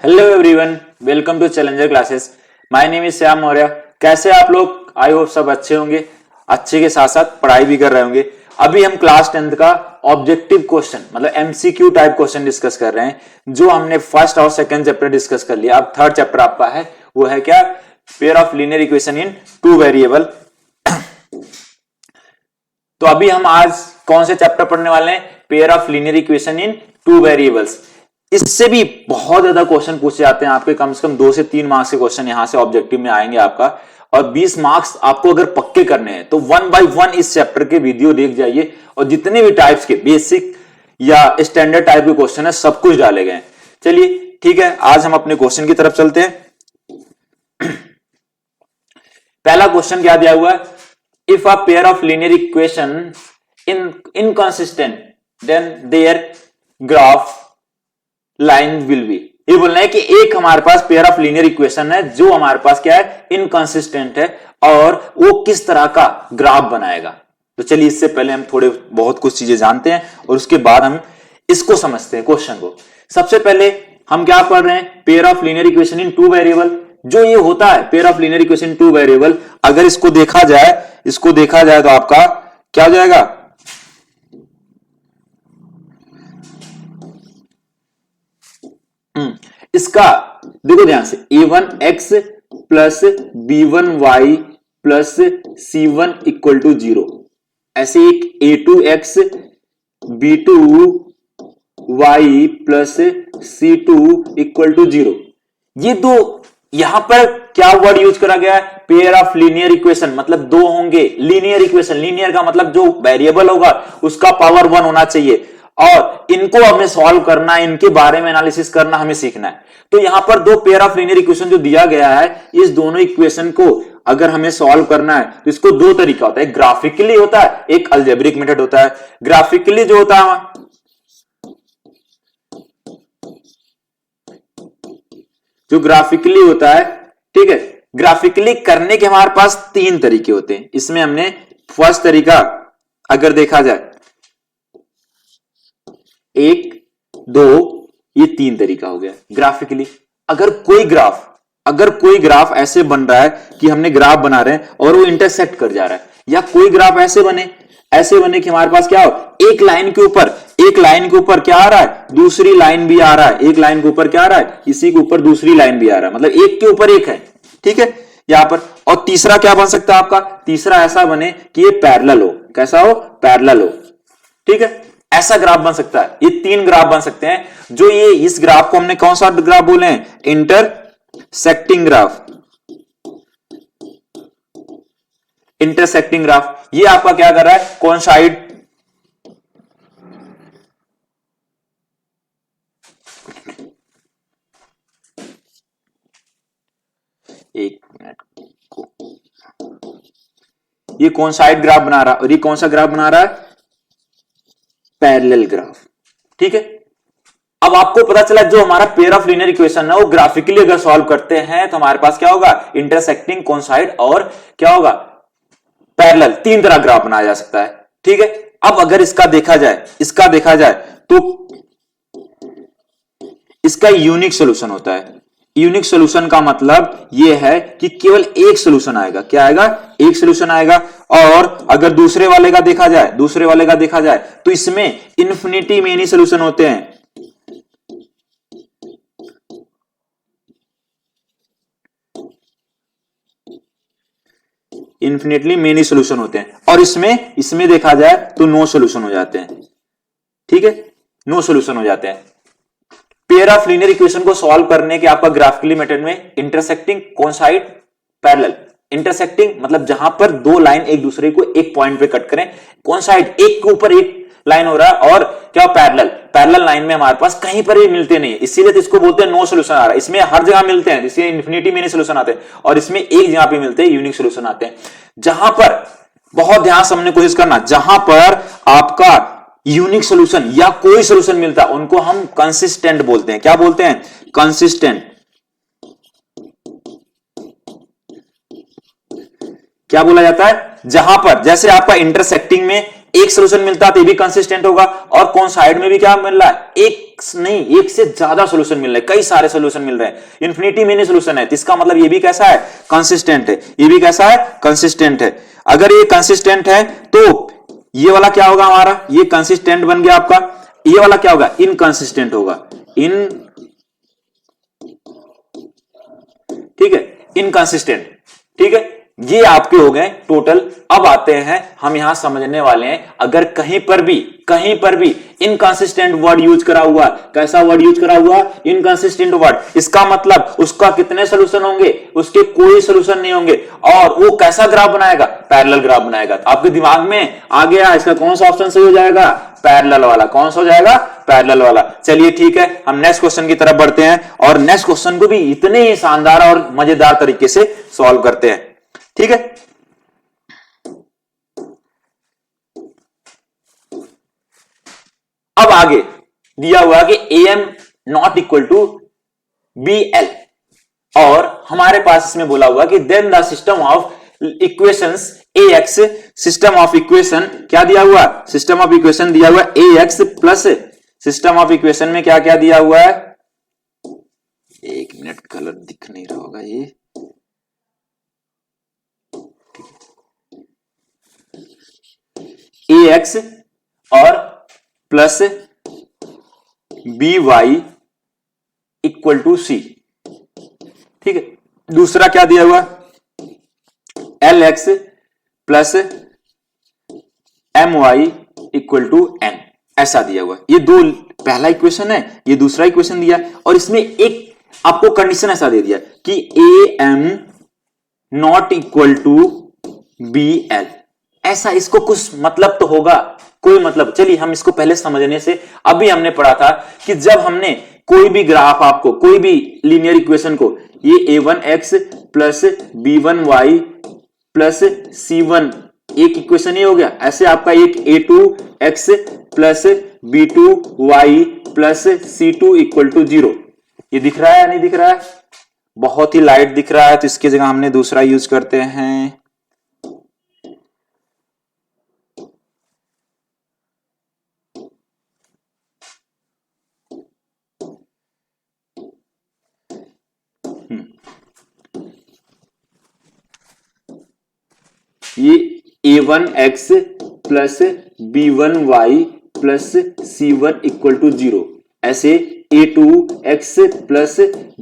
Hello everyone, welcome to challenger classes. My name is Shyam Maurya. कैसे आप लोग? आई होप सब अच्छे होंगे, अच्छे के साथ साथ पढ़ाई भी कर रहे होंगे। अभी हम क्लास 10th का ऑब्जेक्टिव क्वेश्चन मतलब एमसीक्यू टाइप क्वेश्चन डिस्कस कर रहे हैं, जो हमने फर्स्ट और सेकंड चैप्टर डिस्कस कर लिया। अब थर्ड चैप्टर आपका है, वो है क्या? Pair of linear equation in two variable. तो अभी हम आज कौन से चैप्टर पढ़ने वाले हैं? Pair of linear equation in two variables. इससे भी बहुत ज्यादा क्वेश्चन पूछे जाते हैं आपके, कम से कम 2 से 3 मार्क्स के क्वेश्चन यहां से ऑब्जेक्टिव में आएंगे आपका। और 20 मार्क्स आपको अगर पक्के करने हैं तो 1 बाय 1 इस चैप्टर के वीडियो देख जाइए, और जितने भी टाइप्स के बेसिक या स्टैंडर्ड टाइप के क्वेश्चन है सब कुछ डाले गए। चलिए ठीक है, आज हम अपने क्वेश्चन की तरफ चलते हैं। पहला क्वेश्चन क्या दिया हुआ है? If a pair of linear equation inconsistent then their graph line will be. ये बोलना है कि एक हमारे पास पेयर ऑफ लीनियर इक्वेशन है जो हमारे पास क्या है? इनकंसिस्टेंट है, और वो किस तरह का ग्राफ बनाएगा। तो चलिए इससे पहले हम थोड़े बहुत कुछ चीजें जानते हैं और उसके बाद हम इसको समझते हैं क्वेश्चन को। सबसे पहले हम क्या पढ़ रहे हैं? Pair of linear equation in two variable. जो ये होता है pair of linear equation in two variable, अगर इसको देखा जाए तो आपका क्या हो जाएगा? इसका देखो ध्यान से, a1x plus b1y plus c1 equal to 0। ऐसे एक a2x b2y plus c2 equal to 0। ये दो, यहां पर क्या वर्ड यूज करा गया है? पेयर ऑफ लीनियर इक्वेशन, मतलब दो होंगे लीनियर इक्वेशन। लीनियर का मतलब जो वेरिएबल होगा उसका पावर 1 होना चाहिए, और इनको हमें सॉल्व करना, इनके बारे में एनालिसिस करना हमें सीखना है। तो यहां पर दो पेयर ऑफ लीनियर इक्वेशन जो दिया गया है, इस दोनों इक्वेशन को अगर हमें सॉल्व करना है तो इसको दो तरीका होता है। एक ग्राफिकली होता है, एक अलजेब्रिक मेथड होता है। ग्राफिकली जो होता है, जो ग्राफिकली होता है, ठीक है, ग्राफिकली करने के हमारे पास 3 तरीके होते हैं। इसमें हमने फर्स्ट तरीका अगर देखा जाए, 1, 2, ये 3 तरीका हो गया ग्राफिकली। अगर कोई ग्राफ ऐसे बन रहा है कि हमने ग्राफ बना रहे हैं और वो इंटरसेक्ट कर जा रहा है, या कोई ग्राफ ऐसे बने कि हमारे पास क्या हो, एक लाइन के ऊपर क्या आ रहा है? दूसरी लाइन भी आ रहा है। एक लाइन के ऊपर क्या आ रहा है? इसी के ऊपर दूसरी लाइन भी आ रहा है, मतलब एक के ऊपर एक है, ठीक है, यहां पर। और तीसरा क्या बन सकता है आपका? तीसरा ऐसा बने कि ये पैरेलल हो। कैसा हो? पैरेलल हो, ठीक है, ऐसा ग्राफ बन सकता है। ये 3 ग्राफ बन सकते हैं। जो ये इस ग्राफ को हमने कौन सा ग्राफ बोले हैं? Intersecting graph. इंटरसेक्टिंग ग्राफ ये आपका क्या कर रहा है? कोइंसाइड एक मिनट को, ये कोइंसाइड ग्राफ बना रहा है, और ये कौन सा ग्राफ बना रहा है? पैरेलल ग्राफ, ठीक है। अब आपको पता चला जो हमारा पेयर ऑफ लीनियर इक्वेशन है वो ग्राफिकली अगर सॉल्व करते हैं तो हमारे पास क्या होगा? इंटरसेक्टिंग, कोइंसाइड और क्या होगा? पैरेलल। 3 तरह ग्राफ बनाया जा सकता है, ठीक है। अब अगर इसका देखा जाए तो इसका यूनिक सॉल्यूशन होता है। यूनिक सॉल्यूशन का मतलब यह है कि केवल एक सॉल्यूशन आएगा। क्या आएगा? एक सॉल्यूशन आएगा। और अगर दूसरे वाले का देखा जाए तो इसमें इन्फिनिटी मेनी सॉल्यूशन होते हैं। इन्फिनिटली मेनी सॉल्यूशन होते हैं, और इसमें देखा जाए तो नो सॉल्यूशन हो जाते हैं, ठीक है, नो सॉल्यूशन हो जाते हैं। पेयर ऑफ लीनियर इक्वेशन को सॉल्व करने के आपका ग्राफिकली मेथड में इंटरसेक्टिंग, कोइंसाइड, पैरेलल। इंटरसेक्टिंग मतलब जहां पर दो लाइन एक दूसरे को एक पॉइंट पे कट करें। कोइंसाइड एक के ऊपर एक लाइन हो रहा है, और क्या? पैरेलल लाइन में हमारे पास कहीं पर भी मिलते नहीं, इसीलिए तो इसको बोलते हैं नो सॉल्यूशन आ रहा है। इसमें हर जगह मिलते हैं, इसलिए इन्फिनिटी मेनी सॉल्यूशन आते हैं, और इसमें एक जगह पे मिलते हैं, यूनिक सॉल्यूशन आते हैं। जहां पर, बहुत ध्यान से समझने की कोशिश करना, जहां पर आपका यूनिक सॉल्यूशन या कोई सॉल्यूशन मिलता है उनको हम कंसिस्टेंट बोलते हैं। क्या बोलते हैं? कंसिस्टेंट। क्या बोला जाता है? जहां पर जैसे आपका इंटरसेक्टिंग में एक सोल्यूशन मिलता है तो ये भी कंसिस्टेंट होगा, और कौन साइड में भी क्या मिल रहा है, एक नहीं एक से ज्यादा सोल्यूशन मिल रहा है, कई सारे सोल्यूशन मिल रहे हैं, इन्फिनिटी मेनी सोल्यूशन है, तो इसका मतलब ये भी कैसा है, कंसिस्टेंट है, ये भी कैसा है, कंसिस्टेंट है। अगर ये कंसिस्टेंट है तो ये वाला क्या होगा हमारा, ये कंसिस्टेंट बन गया आपका, ये वाला क्या होगा, इनकंसिस्टेंट होगा, ठीक है, इनकंसिस्टेंट, ठीक है। ये आपके हो गए टोटल। अब आते हैं हम यहां समझने वाले हैं, अगर कहीं पर भी इनकंसिस्टेंट वर्ड यूज करा हुआ, कैसा वर्ड यूज करा हुआ, इनकंसिस्टेंट वर्ड, इसका मतलब उसका कितने सोल्यूशन होंगे, उसके कोई सोल्यूशन नहीं होंगे, और वो कैसा ग्राफ बनाएगा, पैरेलल ग्राफ बनाएगा। तो आपके दिमाग में आ गया इसका कौन सा ऑप्शन सही हो जाएगा, पैरेलल वाला। कौन सा हो जाएगा, पैरेलल वाला। चलिए ठीक है, हम नेक्स्ट क्वेश्चन की तरफ बढ़ते हैं, और नेक्स्ट क्वेश्चन को भी इतने ही शानदार और मजेदार तरीके से सॉल्व करते हैं, ठीक है। अब आगे दिया हुआ कि AM not equal to BL, और हमारे पास इसमें बोला हुआ कि then the system of equations AX, system of equation क्या दिया हुआ, सिस्टम ऑफ इक्वेशन दिया हुआ AX plus system of equation में क्या क्या दिया हुआ है, एक मिनट कलर दिख नहीं रहा होगा ये, AX और plus BY equal to C, ठीक है। दूसरा क्या दिया हुआ, LX plus MY equal to N, ऐसा दिया हुआ। ये दो पहला इक्वेशन है, ये दूसरा इक्वेशन दिया, और इसमें एक आपको कंडीशन ऐसा दे दिया कि AM not equal to BL, ऐसा। इसको कुछ मतलब तो होगा, कोई मतलब। चलिए हम इसको पहले समझने से, अभी हमने पढ़ा था कि जब हमने कोई भी ग्राफ, आपको कोई भी लीनियर इक्वेशन को, ये A1x plus B1y plus C1 एक इक्वेशन ही हो गया, ऐसे आपका एक A2x plus B2y plus C2 equal to 0, ये दिख रहा है या नहीं दिख रहा है, बहुत ही लाइट दिख रहा है, तो इसकी जगह हमने दूसरा यूज करते हैं। ये A1x plus B1y plus C1 equal to 0, ऐसे A2x plus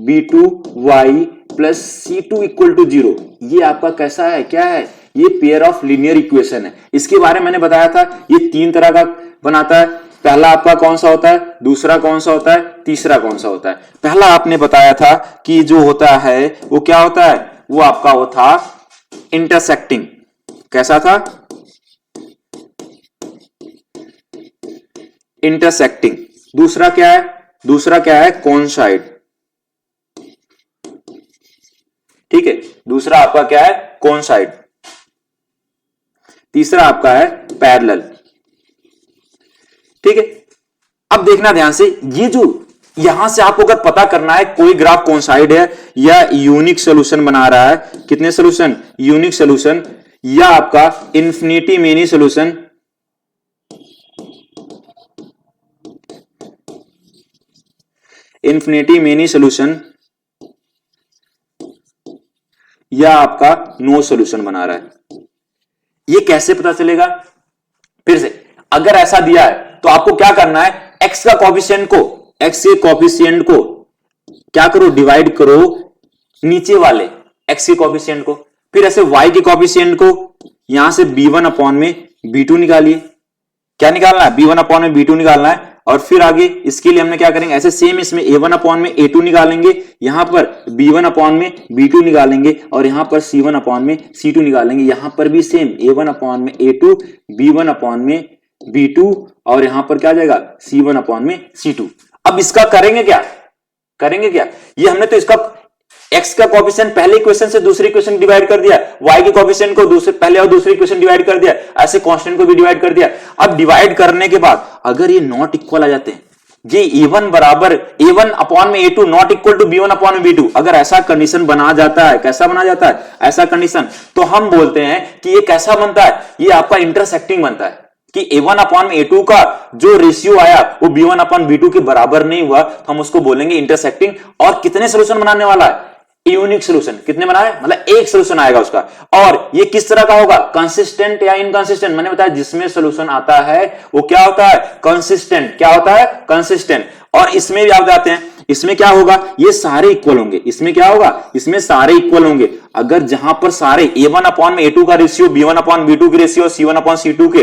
B2y plus C2 equal to 0, ये आपका कैसा है, क्या है, ये पेयर ऑफ लीनियर इक्वेशन है। इसके बारे में मैंने बताया था, ये तीन तरह का बनाता है। पहला आपका कौन सा होता है, दूसरा कौन सा होता है, तीसरा कौन सा होता है। पहला आपने बताया था कि जो होता है वो क्या होता है, वो आपका वो था इंटरसेक्टिंग, कैसा था, इंटरसेक्टिंग। दूसरा क्या है, दूसरा क्या है, कोइंसाइड, ठीक है, दूसरा आपका क्या है, कोइंसाइड। तीसरा आपका है पैरेलल, ठीक है। अब देखना ध्यान से, ये जो यहां से आपको अगर पता करना है कोई ग्राफ कोइंसाइड है या यूनिक सॉल्यूशन बना रहा है, कितने सॉल्यूशन, यूनिक सॉल्यूशन, या आपका infinity many solution, infinity many solution, या आपका नो सॉल्यूशन बना रहा है, ये कैसे पता चलेगा। फिर से अगर ऐसा दिया है तो आपको क्या करना है, x का कोएफिशिएंट को, x के कोएफिशिएंट को क्या करो, डिवाइड करो नीचे वाले x के कोएफिशिएंट को, फिर ऐसे y के कोएफिशिएंट को यहां से b1 अपॉन में b2 निकालिए, क्या निकालना है, b1 अपॉन में b2 निकालना है। और फिर आगे इसके लिए हमने क्या करेंगे, ऐसे सेम इसमें a1 अपॉन में a2 निकालेंगे, यहां पर b1 अपॉन में b2 निकालेंगे, और यहां पर c1 अपॉन में c2 निकालेंगे। यहां पर भी सेम a1 अपॉन में a2, b1 अपॉन में b2, और यहां पर क्या आ जाएगा, c1 अपॉन में c2। अब इसका करेंगे क्या, करेंगे क्या, ये हमने तो इसका x का कोएफिशिएंट पहले इक्वेशन से दूसरी इक्वेशन डिवाइड कर दिया, y के कोएफिशिएंट को दूसरे पहले और दूसरी इक्वेशन डिवाइड कर दिया, ऐसे कांस्टेंट को भी डिवाइड कर दिया। अब डिवाइड करने के बाद अगर ये नॉट इक्वल आ जाते हैं, ये a1 बराबर a1 अपॉन में a2 not equal to b1 upon में b2, अगर ऐसा कंडीशन बना जाता है, कैसा बना जाता है, ऐसा कंडीशन, तो हम बोलते हैं कि ये कैसा बनता है, ये आपका इंटरसेक्टिंग बनता है। कि a1 अपॉन a2 का जो रेशियो आया वो b1 अपॉन b2 के बराबर नहीं हुआ तो हम उसको बोलेंगे इंटरसेक्टिंग। और कितने सोल्यूशन बनाने वाला है? Unique solution. कितने बनाए? मतलब एक सोल्यूशन आएगा उसका। और ये किस तरह का होगा? कंसिस्टेंट या इनकंसिस्टेंट? मैंने बताया जिसमें सोल्यूशन आता है वो क्या होता है? कंसिस्टेंट। क्या होता है? कंसिस्टेंट। और इसमें भी आप जाते हैं, इसमें क्या होगा? ये सारे इक्वल होंगे। इसमें क्या होगा? इसमें सारे इक्वल होंगे। अगर जहां पर सारे a1 अपॉन a2 का रेशियो b1 अपॉन b2 के रेशियो c1 अपॉन c2 के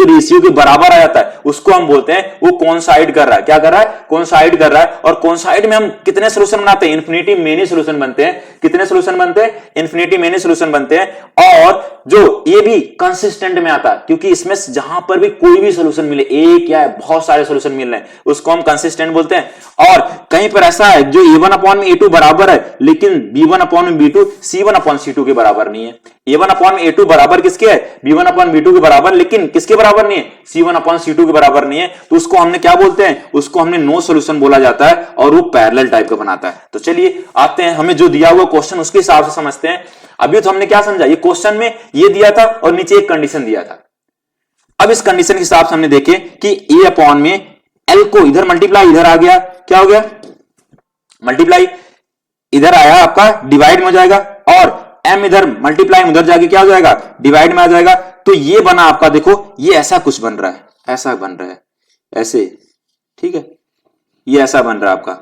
रेशियो के बराबर आ जाता है, उसको हम बोलते हैं वो कोइंसाइड कर रहा है। क्या कर रहा है? कोइंसाइड कर रहा है। और कोइंसाइड में हम कितने सोल्यूशन बनाते हैं? इन्फिनिटी मेनी सोल्यूशन बनते हैं। कितने सोल्यूशन बनते हैं? इन्फिनिटी मेनी सोल्यूशन बनते हैं। और जो ये भी कंसिस्टेंट में आता है, क्योंकि इसमें जहां पर भी कोई भी सोल्यूशन मिले, एक या बहुत सारे सोल्यूशन मिल रहे हैं, उसको हम कंसिस्टेंट बोलते हैं। और कहीं पर ऐसा है जो a1 अपॉन a2 बराबर है लेकिन b1 upon b2 c1 upon c2 के बराबर नहीं है। a1 अपॉन a2 बराबर किसके है? b1 अपॉन b2 के बराबर, लेकिन किसके बराबर नहीं है? c1 अपॉन c2 के बराबर नहीं है। तो उसको हमने क्या बोलते हैं? उसको हमने नो सॉल्यूशन बोला जाता है और वो पैरेलल टाइप का बनाता है। तो चलिए आते हैं, हमें जो दिया हुआ क्वेश्चन उसके हिसाब से समझते हैं। अभी तो हमने क्या समझा? ये क्वेश्चन में ये दिया था और नीचे एक कंडीशन दिया था। अब इस कंडीशन के हिसाब से हमने देखे कि a अपॉन में l को इधर मल्टीप्लाई, इधर आ गया, क्या हो गया? मल्टीप्लाई, इधर आया आपका डिवाइड में हो जाएगा, और m इधर मल्टीप्लाई में उधर जाके क्या हो जाएगा? डिवाइड में आ जाएगा। तो ये बना आपका, देखो ये ऐसा कुछ बन रहा है, ऐसा बन रहा है, ऐसे, ठीक है, ये ऐसा बन रहा है आपका,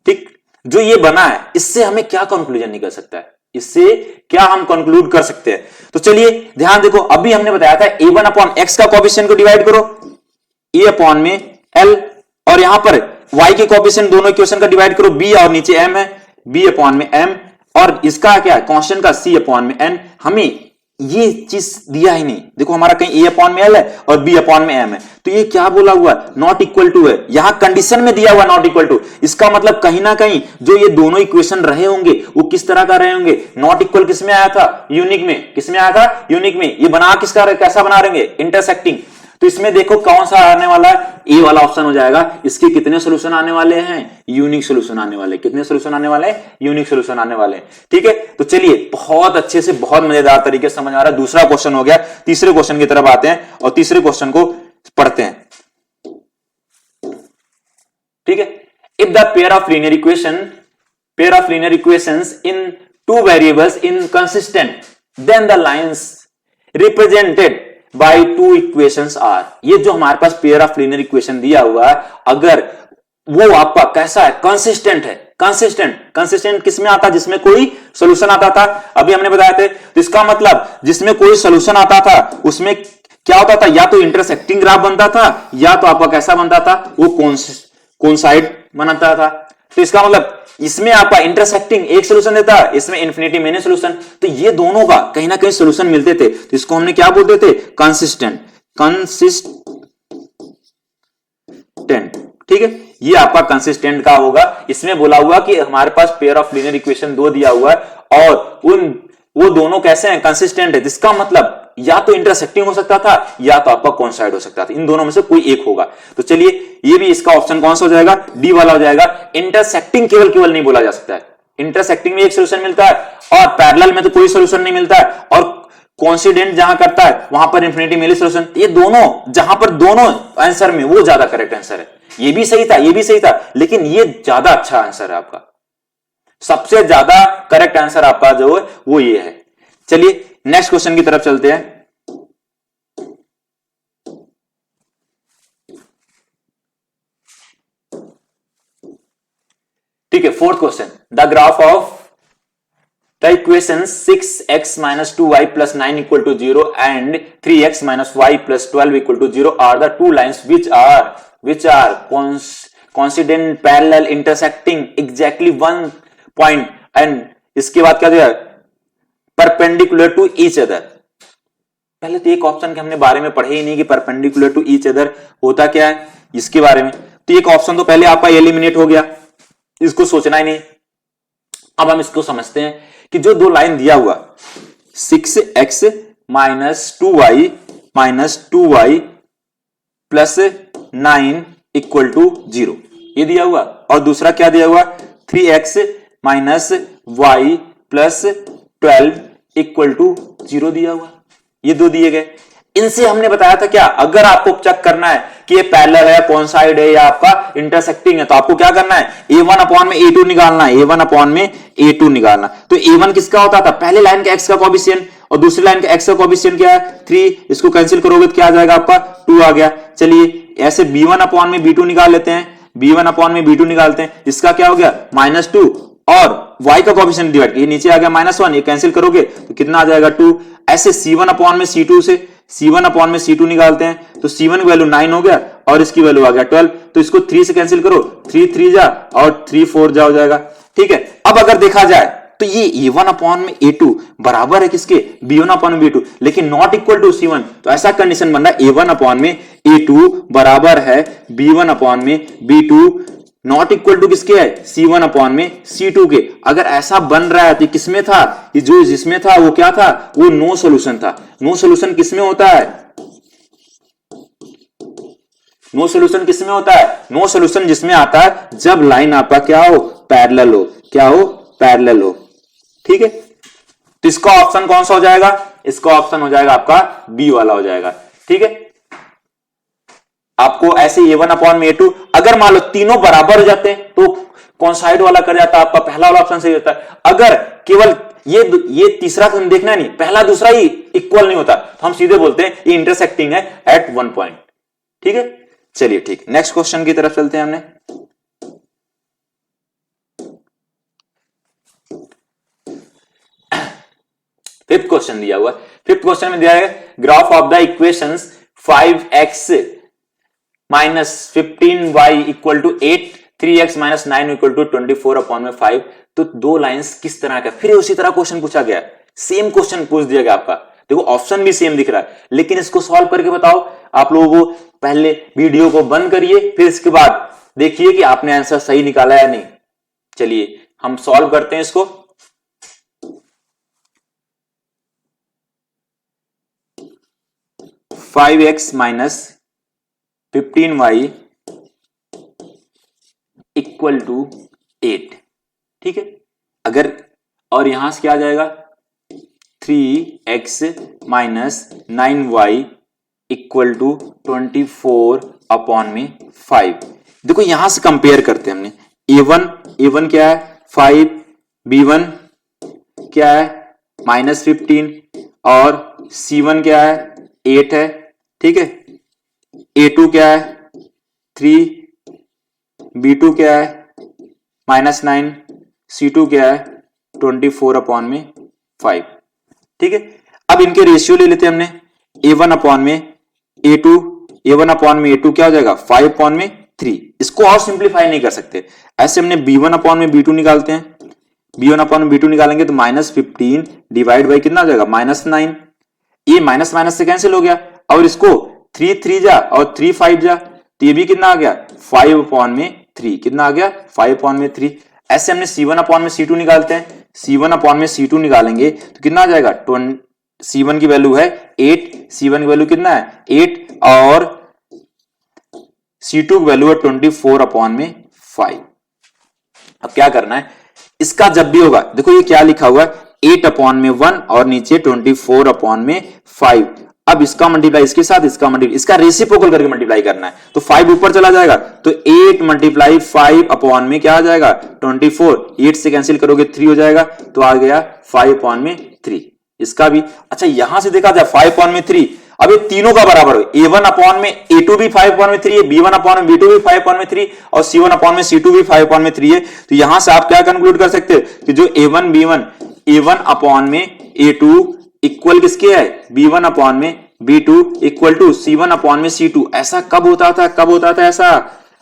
ठीक। जो ये बना है इससे हमें क्या कंक्लूजन निकल सकता है? इससे क्या हम कंक्लूड कर सकते हैं? तो चलिए ध्यान देखो, अभी हमने बताया था a1 अपॉन x का कोएफिशिएंट को डिवाइड करो a अपॉन में l, और यहां पर y के कोएफिशिएंट दोनों इक्वेशन का डिवाइड करो b, और नीचे m है, b अपॉन में m, और इसका क्या है? कांस्टेंट का c अपॉन में n। हमें ये चीज दिया ही नहीं, देखो हमारा कहीं a अपॉन में l है और b अपॉन में m है, तो ये क्या बोला हुआ है? नॉट इक्वल टू है। यहां कंडीशन में दिया हुआ नॉट इक्वल टू, इसका मतलब कहीं ना कहीं जो ये दोनों इक्वेशन रहे होंगे वो किस तरह का रहे होंगे? नॉट इक्वल किसमें आया था? यूनिक में। किसमें आया था? यूनिक में। ये बना किसका, कैसा बना रहेंगे? इंटरसेक्टिंग। तो इसमें देखो कौन सा आने वाला है? ए वाला ऑप्शन हो जाएगा। इसके कितने सोल्यूशन आने वाले हैं? यूनिक सोल्यूशन आने वाले। कितने सोल्यूशन आने वाले हैं? यूनिक सोल्यूशन आने वाले। ठीक है, तो चलिए बहुत अच्छे से, बहुत मजेदार तरीके से समझ आ रहा है। दूसरा क्वेश्चन हो गया। तीसरे क्वेश्चन की तरफ आते हैं और तीसरे क्वेश्चन को पढ़ते हैं। ठीक है, if the pair of linear equations in two variables inconsistent then the lines represented by two equations are. ये जो हमारे पास पेयर ऑफ लीनियर इक्वेशन दिया हुआ है, अगर वो आपका कैसा है? कंसिस्टेंट है। कंसिस्टेंट किसमें आता? जिसमें कोई सोल्यूशन आता था। अभी हमने बताया थे, तो इसका मतलब जिसमें कोई सोल्यूशन आता था उसमें क्या होता था? या तो इंटरसेक्टिंग ग्राफ बनता था, या तो आपका कैसा बनता था? वो कोइंसाइड बनाता था। तो इसका मतलब इसमें आपका इंटरसेक्टिंग एक सोल्यूशन देता है, इसमें इन्फिनिटी मेनी सोल्यूशन। तो ये दोनों का कहीं ना कहीं सोल्यूशन मिलते थे, तो इसको हमने क्या बोलते थे? कंसिस्टेंट। ठीक है, ये आपका कंसिस्टेंट का होगा। इसमें बोला हुआ कि हमारे पास पेयर ऑफ लीनियर इक्वेशन दो दिया हुआ है और वो दोनों कैसे हैं? कंसिस्टेंट है। जिसका मतलब या तो इंटरसेक्टिंग हो सकता था या तो आपका कोइंसाइड हो सकता था। इन दोनों में से कोई एक होगा। तो चलिए ये भी इसका ऑप्शन कौन सा हो जाएगा? डी वाला हो जाएगा। इंटरसेक्टिंग केवल नहीं बोला जा सकता है। इंटरसेक्टिंग में एक सोल्यूशन मिलता है और पैरेलल में तो कोई सोल्यूशन नहीं मिलता है, और कोइंसिडेंट जहां करता है वहां पर इंफिनिटी मेनी सोल्यूशन। ये दोनों, जहां पर दोनों आंसर में वो ज्यादा करेक्ट आंसर है। ये भी सही था, ये भी सही था, लेकिन ये ज्यादा अच्छा आंसर है आपका। सबसे ज्यादा करेक्ट आंसर आपका जो है वो ये है। चलिए नेक्स्ट क्वेश्चन की तरफ चलते हैं। ठीक है, fourth question, the graph of the equation 6x minus 2y plus 9 equal to 0 and 3x minus y plus 12 equal to 0 are the two lines which are coincident, parallel, intersecting exactly one point, and इसके बाद क्या दिया? Perpendicular to each other. पहले तो एक option के हमने बारे में पढ़े ही नहीं कि परपेंडिकुलर टू ईच अदर होता क्या है, इसके बारे में। तो एक ऑप्शन तो पहले आपका एलिमिनेट हो गया, इसको सोचना ही नहीं। अब हम इसको समझते हैं कि जो दो लाइन दिया हुआ 6x minus 2y minus 2y plus 9 equal to 0 ये दिया हुआ, और दूसरा क्या दिया हुआ? 3x minus y plus 12 equal to 0 दिया हुआ। ये दो दिए गए। इनसे हमने बताया था क्या, अगर आपको चेक करना है कि ये पैरेलल है, कोइंसाइड है या आपका इंटरसेक्टिंग है, तो आपको क्या करना है, a1 अपॉन में a2 निकालना है, a1 अपॉन में a2 निकालना। तो a1 किसका होता था, पहले लाइन का x का कोएफिशिएंट और दूसरी लाइन का x का कोएफिशिएंट क्या है 3, इसको कैंसिल करोगे तो क्या आ जाएगा आपका 2 आ गया। चलिए ऐसे b1 अपॉन में b2 निकाल लेते हैं, b1 अपॉन में b2 निकालते हैं, इसका क्या हो गया -2 और y का कोएफिशिएंट डिवाइड ये नीचे आ गया -1, ये कैंसिल करोगे तो कितना आ जाएगा 2। ऐसे c1 अपॉन में c2 से c1 अपॉन में c2 निकालते हैं, तो c1 की वैल्यू 9 हो गया और इसकी वैल्यू आ गया 12, तो इसको 3 से कैंसिल करो, 3 3 जा और 3 4 जा हो जाएगा। ठीक है, अब अगर देखा जाए तो ये a1 अपॉन में a2 बराबर है किसके, b1 अपॉन में b2, लेकिन नॉट इक्वल टू c1, तो ऐसा कंडीशन बन रहा है a1 अपॉन में a2 बराबर है b1 अपॉन में b2, नॉट इक्वल टू किसके है, c1 अपॉन में c2 के। अगर ऐसा बन रहा है तो किसमें था, ये जो जिसमें था वो क्या था, वो नो सॉल्यूशन था। नो सॉल्यूशन किसमें होता है, नो सॉल्यूशन किसमें होता है, नो सॉल्यूशन जिसमें आता है जब लाइन आपका क्या हो, पैरेलल हो, क्या हो, पैरेलल हो। ठीक है, तो इसका ऑप्शन कौन सा हो जाएगा, इसका ऑप्शन हो जाएगा आपका बी वाला हो जाएगा। ठीक है, आपको ऐसे a1 अपॉन में a2, अगर मान लो तीनों बराबर हो जाते हैं तो कॉन्साइड वाला कर जाता है, आपका पहला वाला ऑप्शन सही होता है। अगर केवल ये तीसरा तो देखना नहीं, पहला दूसरा ही इक्वल नहीं होता तो हम सीधे बोलते हैं ये इंटरसेक्टिंग है एट वन पॉइंट। ठीक है, चलिए ठीक, नेक्स्ट क्वेश्चन की तरफ चलते हैं। हमने फिफ्थ क्वेश्चन दिया हुआ, फिफ्थ क्वेश्चन में दिया है graph of the equations 5x minus 15y equal to 8, 3x minus 9 equal to 24 upon में 5। तो दो लाइंस किस तरह का, फिर उसी तरह क्वेश्चन पूछा गया, सेम क्वेश्चन पूछ दिया गया आपका। देखो ऑप्शन भी सेम दिख रहा है, लेकिन इसको सॉल्व करके बताओ। आप लोगों को पहले वीडियो को बंद करिए, फिर इसके बाद देखिए कि आपने आंसर सही निकाला या नहीं। चलिए हम सॉल्व करते हैं इसको। Five X minus 15y equal to 8। ठीक है, अगर और यहां से क्या आ जाएगा 3x minus 9y equal to 24 upon में 5। देखो यहां से कंपेयर करते हैं हमने, a1 क्या है 5, b1 क्या है -15 और c1 क्या है 8 है। ठीक है, a2 क्या है 3, b2 क्या है -9, c2 क्या है 24 अपॉन में 5। ठीक है, अब इनके रेशियो ले लेते हैं हमने, a1 अपॉन में a2, a1 अपॉन में a2 क्या हो जाएगा 5 अपॉन में 3। इसको और सिंप्लीफाई नहीं कर सकते, ऐसे हमने b1 अपॉन में b2 निकालते हैं, b1 अपॉन में b2 निकालेंगे तो -15 डिवाइड बाई कितना हो जाएगा -9, ये माइनस माइनस से कैंसिल हो गया और इसको 3 3 जा और 3 5 जा, तो ये भी कितना आ गया 5 अपॉन में 3, कितना आ गया 5 अपॉन में 3। ऐसे हमने c1 अपॉन में c2 निकालते हैं, c1 अपॉन में c2 निकालेंगे तो कितना आ जाएगा, c1 की वैल्यू है 8, c1 की वैल्यू कितना है 8 और c2 की वैल्यू है 24 अपॉन में 5। अब क्या करना है, इसका जब भी होगा, देखो ये क्या लिखा हुआ है 8 अपॉन में 1 और नीचे 24 अपॉन में 5। अब इसका मल्टीप्लाई इसके साथ, इसका मल्टीप्लाई इसका रेसिप्रोकल करके मल्टीप्लाई करना है, तो 5 ऊपर चला जाएगा तो 8 मल्टीप्लाई 5 अपॉन में क्या आ जाएगा 24, 8 से कैंसिल करोगे 3 हो जाएगा, तो आ गया 5 अपॉन में 3। इसका भी अच्छा यहां से देखा जाए 5 अपॉन में 3, अब ये तीनों का बराबर हो, a1 अपॉन में a2 भी 5 अपॉन में 3 है, b1 अपॉन में b2 भी 5 अपॉन में 3 और c1 अपॉन में c2 भी 5 अपॉन में 3 है। तो यहां से आप क्या कंक्लूड कर सकते हैं कि जो a1 b1 a1 अपॉन में a2 इक्वल किसके है b1 अपॉन में b2 equal to c1 upon में c2। ऐसा कब होता था, कब होता था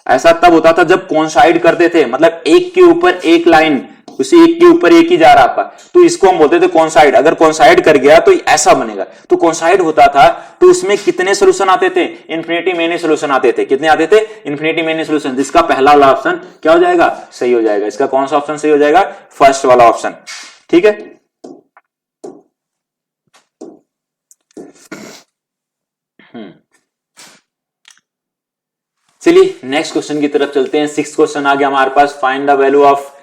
ऐसा तब होता था जब कोइंसाइड करते थे, मतलब एक के ऊपर एक लाइन, उसी एक के ऊपर एक ही जा रहा आपका, तो इसको हम बोलते थे कोइंसाइड। अगर कोइंसाइड कर गया तो ऐसा बनेगा। तो कोइंसाइड होता था तो उसमें कितने सॉल्यूशन आते थे, इन्फिनिटी मेनी सॉल्यूशन आते थे। कितने आते थे, इन्फिनिटी मेनी सॉल्यूशन। जिसका पहला वाला ऑप्शन क्या हो जाएगा, सही हो जाएगा। इसका कौन सा ऑप्शन सही हो जाएगा, फर्स्ट वाला ऑप्शन। ठीक है, चलिए नेक्स्ट क्वेश्चन की तरफ चलते हैं। सिक्स्थ क्वेश्चन आ गया हमारे पास, फाइंड द वैल्यू ऑफ।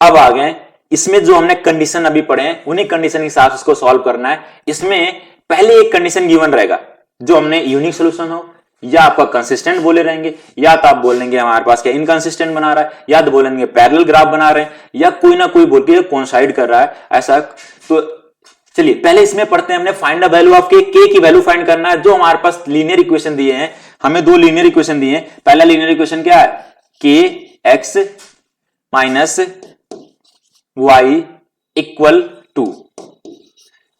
अब आ गए इसमें जो हमने कंडीशन अभी पढ़े हैं उन्हीं कंडीशन के हिसाब से इसको सॉल्व करना है। इसमें पहले एक कंडीशन गिवन रहेगा, जो हमने यूनिक सोल्यूशन हो, या आपका कंसिस्टेंट बोले रहेंगे, या तो आप बोलेंगे हमारे पास क्या इनकंसिस्टेंट बना रहा है, या तो बोलेंगे पैरेलल ग्राफ बना रहे हैं, या कोई ना कोई बोल के कोइंसाइड कर रहा है ऐसा। तो चलिए पहले इसमें पढ़ते हैं, हमने फाइंड द वैल्यू ऑफ के की वैल्यू फाइंड करना है। जो हमारे पास लीनियर इक्वेशन दिए हैं, हमें दो लीनियर इक्वेशन दिए हैं। पहला लीनियर इक्वेशन क्या है, K X minus Y equal to,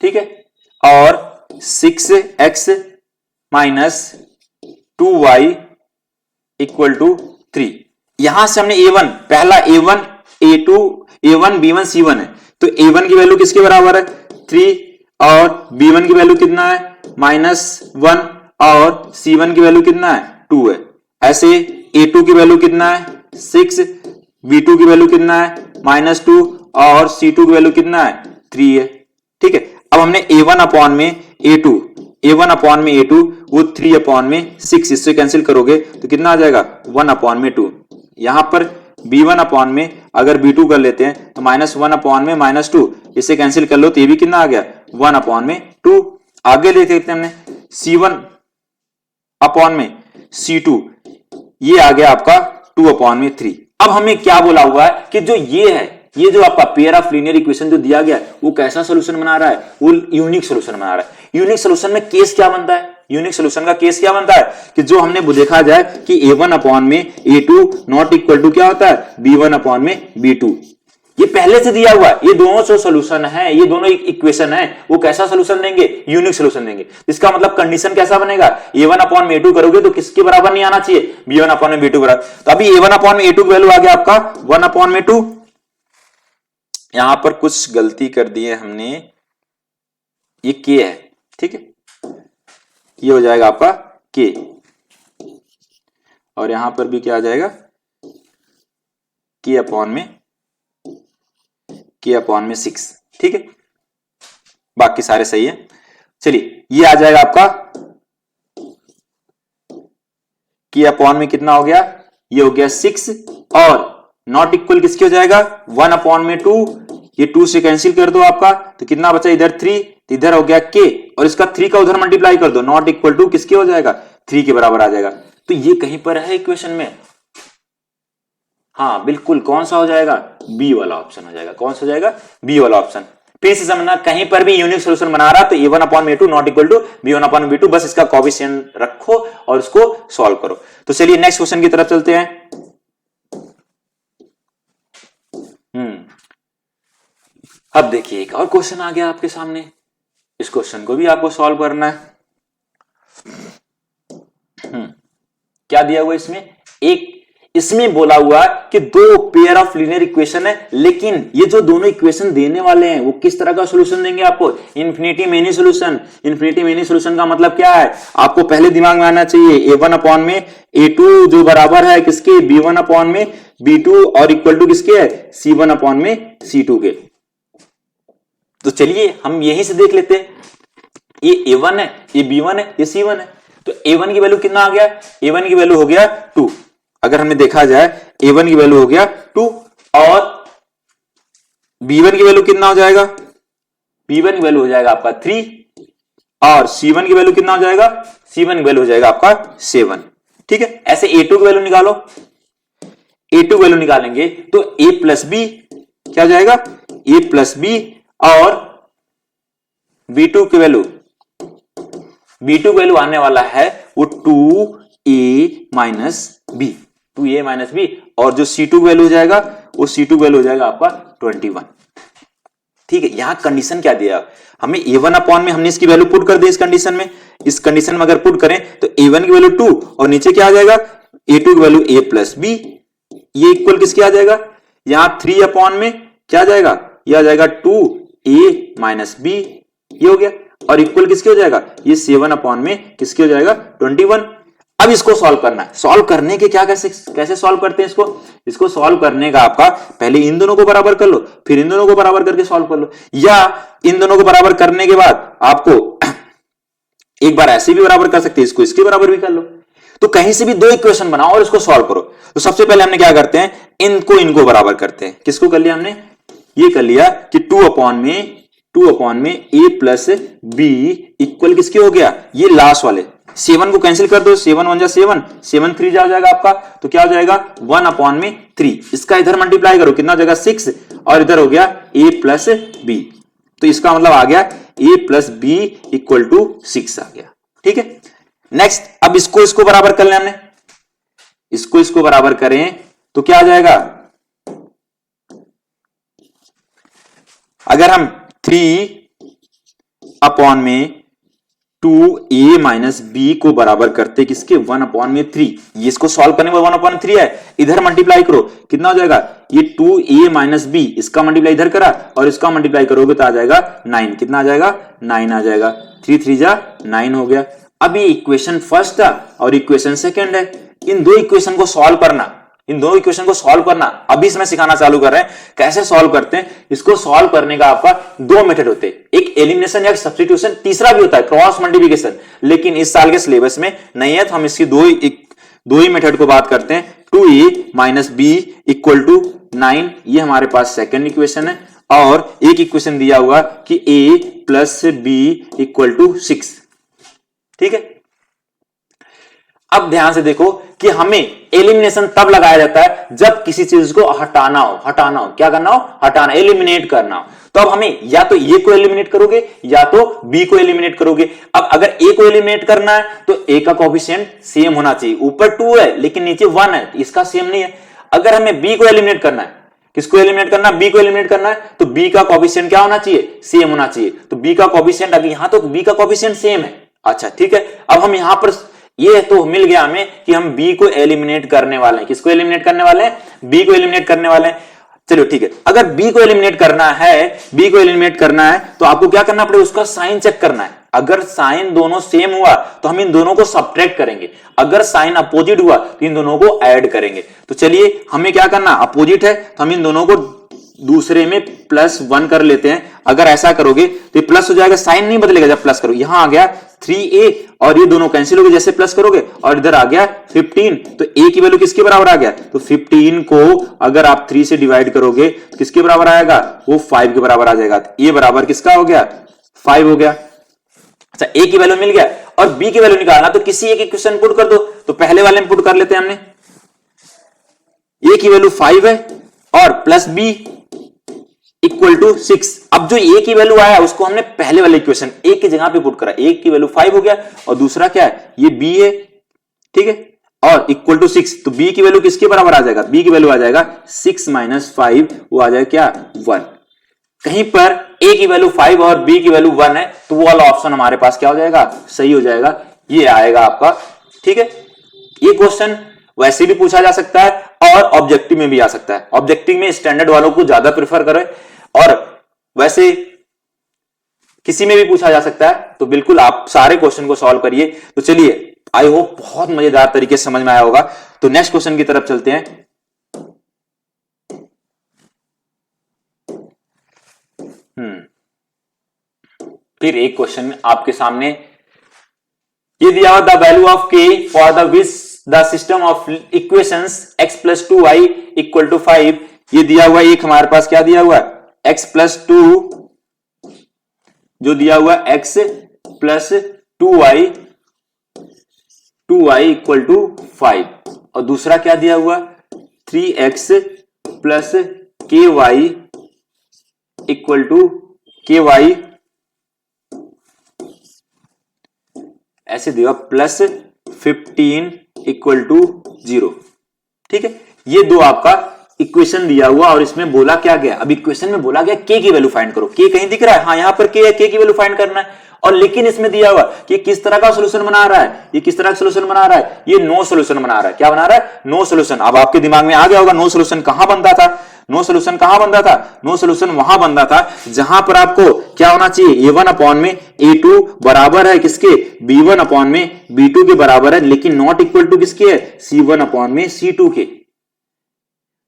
ठीक है, और 6x minus 2y equal to 3। यहां से हमने a1, पहला a1 a2 a1 b1 c1 है, तो a1 की वैल्यू किसके बराबर है 3, और b1 की वैल्यू कितना है -1, और c1 की वैल्यू कितना है 2 है। ऐसे a2 की वैल्यू कितना है 6, b2 की वैल्यू कितना है -2, और c2 की वैल्यू कितना है 3 है, ठीक है। अब हमने a1 अपॉन में a2, a1 अपॉन में a2 वो 3 अपॉन में 6, इससे कैंसिल करोगे तो कितना आ जाएगा 1 अपॉन में 2। यहां पर b1 अपॉन में अगर b2 कर लेते हैं तो -1 अपॉन में -2, इससे कैंसिल कर लो तो ये भी कितना आ गया 1 अपॉन में 2। आगे देख लेते हैं हमने c1 अपॉन में c2, ये आ गया आपका 2 अपॉन में 3। अब हमें क्या बोला हुआ है कि जो ये है, ये जो आपका पेयर ऑफ लीनियर इक्वेशन जो दिया गया है वो कैसा सॉल्यूशन बना रहा है, वो यूनिक सॉल्यूशन बना रहा है। यूनिक सॉल्यूशन में केस क्या बनता है, यूनिक सॉल्यूशन का केस क्या बनता है कि जो हमने देखा जाए कि a1 अपॉन में a2 नॉट इक्वल टू क्या होता है b1 अपॉन में b2। ये पहले से दिया हुआ है, ये दोनों जो सॉल्यूशन है, ये दोनों इक्वेशन है, वो कैसा सॉल्यूशन देंगे, यूनिक सॉल्यूशन देंगे। इसका मतलब कंडीशन कैसा बनेगा, a1 अपॉन में a2 करोगे तो किसके बराबर नहीं आना चाहिए, b1 अपॉन में b2 बराबर। तो अभी a1 अपॉन में a2 की वैल्यू आ गया आपका 1 अपॉन में 2। यहां पर कुछ गलती कर दी है हमने, ये के है, ठीक है, ये हो जाएगा आपका के, और यहां पर भी क्या आ जाएगा के अपॉन में 6, ठीक है, बाकी सारे सही है। चलिए ये आ जाएगा आपका के अपॉन में कितना हो गया, ये हो गया 6, और नॉट इक्वल किसके हो जाएगा 1 अपॉन में 2, ये 2 से कैंसिल कर दो आपका तो कितना बचा इधर 3, तो इधर हो गया के, और इसका 3 का उधर मल्टीप्लाई कर दो, नॉट इक्वल टू किसके हो जाएगा 3 के बराबर आ जाएगा। तो ये कहीं पर है इक्वेशन में, हाँ बिल्कुल, कौन सा हो जाएगा बी वाला ऑप्शन हो जाएगा। कौन सा हो जाएगा बी वाला ऑप्शन। फिर से समझना, कहीं पर भी यूनिक सॉल्यूशन बना रहा तो a1 अपॉन में a2 not equal to b1 upon में b2, बस इसका कोएफिशिएंट रखो और उसको सॉल्व करो। तो चलिए नेक्स्ट क्वेश्चन की तरफ चलते हैं। अब देखिए एक और क्वेश्चन आ गया आपके सामने, इस क्वेश्चन को भी आपको सॉल्व करना है। क्या दिया हुआ इसमें, एक इसमें बोला हुआ कि दो पेयर ऑफ लीनियर इक्वेशन है, लेकिन ये जो दोनों इक्वेशन देने वाले हैं वो किस तरह का सॉल्यूशन देंगे आपको, infinity many solution. Infinity many solution का मतलब क्या है, आपको पहले दिमाग में आना चाहिए a1 अपॉन में a2 जो बराबर है किसके b1 अपॉन में b2, और इक्वल टू किसके है c1 अपॉन में c2 के। तो चलिए हम यहीं से देख लेते हैं, ये a1 है, ये b1 है, ये c1 है। तो a1 की वैल्यू कितना आ गया, a1 की वैल्यू हो गया 2। अगर हमें देखा जाए a1 की वैल्यू हो गया 2, और b1 की वैल्यू कितना हो जाएगा, b1 की वैल्यू हो जाएगा आपका 3, और c1 की वैल्यू कितना हो जाएगा, c1 की वैल्यू हो जाएगा आपका 7, ठीक है। ऐसे a2 की वैल्यू निकालो, a2 की वैल्यू निकालेंगे तो a प्लस बी क्या हो जाएगा, a प्लस बी, और b2 की वैल्यू आने वाला है वो 2a minus B, 2a minus B, और जो c2 वैल्यू हो जाएगा वो c2 वैल्यू हो जाएगा आपका 21, ठीक है। यहां कंडीशन क्या दिया हमें, a1 अपॉन में हमने इसकी वैल्यू पुट कर दी, इस कंडीशन में अगर पुट करें तो a1 की वैल्यू 2, और नीचे क्या आ जाएगा a2 की वैल्यू a प्लस बी, ये इक्वल किसके आ जाएगा, यहां 3 अपॉन में क्या आ जाएगा, ये आ जाएगा 2a माइनस बी, ये हो गया, और इक्वल किसके हो जाएगा, ये 7 अपॉन में किसके हो जाएगा 21। अब इसको सॉल्व करना है। सॉल्व करने के क्या कैसे सॉल्व करते हैं इसको सॉल्व करने का आपका पहले इन दोनों को बराबर कर लो, फिर इन दोनों को बराबर करके सॉल्व कर लो, या इन दोनों को बराबर करने के बाद आपको एक बार ऐसे भी बराबर कर सकते हैं, इसको इसके बराबर भी कर लो। तो कहीं से भी दो इक्वेशन बनाओ और इसको सॉल्व करो। तो सबसे पहले हमने क्या करते हैं, इनको बराबर करते हैं। किसको कर लिया हमने, ये कर लिया कि 2 अपॉन में 2/में a प्लस बी इक्वल किसके हो गया, ये लास्ट वाले 7 को कैंसिल कर दो, 7 1 जा 7, 7 3 जा हो जाएगा आपका, तो क्या हो जाएगा 1/3। इसका इधर मल्टीप्लाई करो, कितना हो जाएगा 6, और इधर हो गया a प्लस बी, तो इसका मतलब आ गया a plus B equal to 6 आ गया। ठीक है, नेक्स्ट अब इसको बराबर कर लें हमने, इसको बराबर करें तो क्या आ जाएगा, अगर हम 3/में 2a माइनस बी को बराबर करते किसके 1/3, ये इसको सॉल्व करने में 1/3 है, इधर मल्टीप्लाई करो कितना हो जाएगा, ये 2a माइनस बी, इसका मल्टीप्लाई इधर करा और इसका मल्टीप्लाई करोगे तो आ जाएगा 9, कितना आ जाएगा 9 आ जाएगा, 3 3 जा 9 हो गया। अब ये इक्वेशन फर्स्ट था और इक्वेशन सेकंड है, इन दो इक्वेशन को सॉल्व करना, इन दो इक्वेशन को सॉल्व करना अभी इसमें सिखाना चालू कर रहे हैं, कैसे सॉल्व करते हैं। इसको सॉल्व करने का आपका दो मेथड होते हैं, एक एलिमिनेशन या सब्स्टिट्यूशन, तीसरा भी होता है क्रॉस मल्टीप्लिकेशन, लेकिन इस साल के सिलेबस में नहीं है, तो हम इसकी दो ही मेथड को बात करते हैं। 2a minus B equal to 9, ये हमारे पास सेकंड इक्वेशन है, और एक इक्वेशन दिया हुआ कि a plus B equal to 6। ठीक है, अब ध्यान से देखो कि हमें एलिमिनेशन तब लगाया जाता है जब किसी चीज को हटाना हो, क्या करना हो, हटाना, एलिमिनेट करना हो। तो अब हमें या तो ए को एलिमिनेट करोगे या तो बी को एलिमिनेट करोगे। अब अगर ए को एलिमिनेट करना है तो ए का कोएफिशिएंट सेम होना चाहिए, ऊपर 2 है लेकिन नीचे 1 है, इसका सेम नहीं है। अगर हमें बी को एलिमिनेट करना है, किसको एलिमिनेट करना है, बी को एलिमिनेट करना है, तो बी का कोएफिशिएंट क्या होना चाहिए, सेम होना चाहिए। तो बी का कोएफिशिएंट अगर यहां तो बी का कोएफिशिएंट सेम है, अच्छा ठीक है। अब हम यहां पर ये तो मिल गया हमें कि हम बी को एलिमिनेट करने वाले हैं, किसको एलिमिनेट करने वाले हैं, बी को एलिमिनेट करने वाले हैं। चलो ठीक है, अगर बी को एलिमिनेट करना है, तो आपको क्या करना पड़ेगा, उसका साइन चेक करना है। अगर साइन दोनों सेम हुआ तो हम इन दोनों को सब्ट्रैक्ट करेंगे, अगर साइन अपोजिट हुआ तो इन दोनों को ऐड करेंगे। तो चलिए हमें क्या करना, अपोजिट है तो हम इन दोनों को दूसरे में +1 कर लेते हैं। अगर ऐसा करोगे तो ये प्लस हो जाएगा, साइन नहीं बदलेगा जब प्लस करोगे। यहां आ गया 3a और ये दोनों कैंसिल हो गए जैसे प्लस करोगे, और इधर आ गया 15, तो a की वैल्यू किसके बराबर आ गया, तो 15 को अगर आप 3 से डिवाइड करोगे तो किसके बराबर आएगा, वो 5 के बराबर आ जाएगा। तो a बराबर किसका हो गया, 5 हो गया। अच्छा, a की वैल्यू मिल गया और b की वैल्यू निकालना, तो किसी एक इक्वेशन पुट कर दो। तो पहले वाले में पुट कर लेते हैं हमने, a की वैल्यू 5 है और प्लस b इक्वल टू 6। अब जो a की वैल्यू आया उसको हमने पहले वाले इक्वेशन a की जगह पे पुट करा, a की वैल्यू 5 हो गया और दूसरा क्या है, ये b है, ठीक है, और इक्वल टू 6। तो b की वैल्यू किसके बराबर आ जाएगा, b की वैल्यू आ जाएगा 6 - 5, वो आ जाएगा क्या, 1। कहीं पर a की वैल्यू 5 और b की वैल्यू 1 है तो वो वाला ऑप्शन हमारे पास क्या हो जाएगा, सही हो जाएगा, ये आएगा आपका। ठीक है, ये क्वेश्चन वैसे भी पूछा जा सकता है और ऑब्जेक्टिव में भी आ सकता है। ऑब्जेक्टिव में स्टैंडर्ड वालों को ज्यादा प्रेफर करें और वैसे किसी में भी पूछा जा सकता है, तो बिल्कुल आप सारे क्वेश्चन को सॉल्व करिए। तो चलिए, आई होप बहुत मजेदार तरीके से समझ में आया होगा। तो नेक्स्ट क्वेश्चन की तरफ चलते हैं। फिर एक क्वेश्चन आपके सामने ये दिया हुआ, the value of k for the which the system of equations x + 2y = 5। ये दिया हुआ, एक हमारे पास क्या दिया हुआ, x + 2, जो दिया हुआ x + 2y = 5, और दूसरा क्या दिया हुआ 3x + ky = ky, ऐसे दिया +15 = 0। ठीक है, ये दो आपका इक्वेशन दिया हुआ और इसमें बोला क्या गया, अब इक्वेशन में बोला गया k की वैल्यू फाइंड करो। k कहीं दिख रहा है, हाँ यहां पर k है, k की वैल्यू फाइंड करना है। और लेकिन इसमें दिया हुआ कि किस तरह का सॉल्यूशन बना रहा है, ये किस तरह का सॉल्यूशन बना रहा है, ये नो सॉल्यूशन बना रहा है। क्या बना रहा है, नो सॉल्यूशन। अब आपके दिमाग में आ गया होगा नो सॉल्यूशन कहां बनता था, नो सॉल्यूशन कहां बनता था, नो सॉल्यूशन वहां बनता था जहां पर आपको क्या होना चाहिए, a1/a2 बराबर है किसके, b1/b2 के बराबर है, लेकिन नॉट इक्वल टू किसके है, c1/c2 के।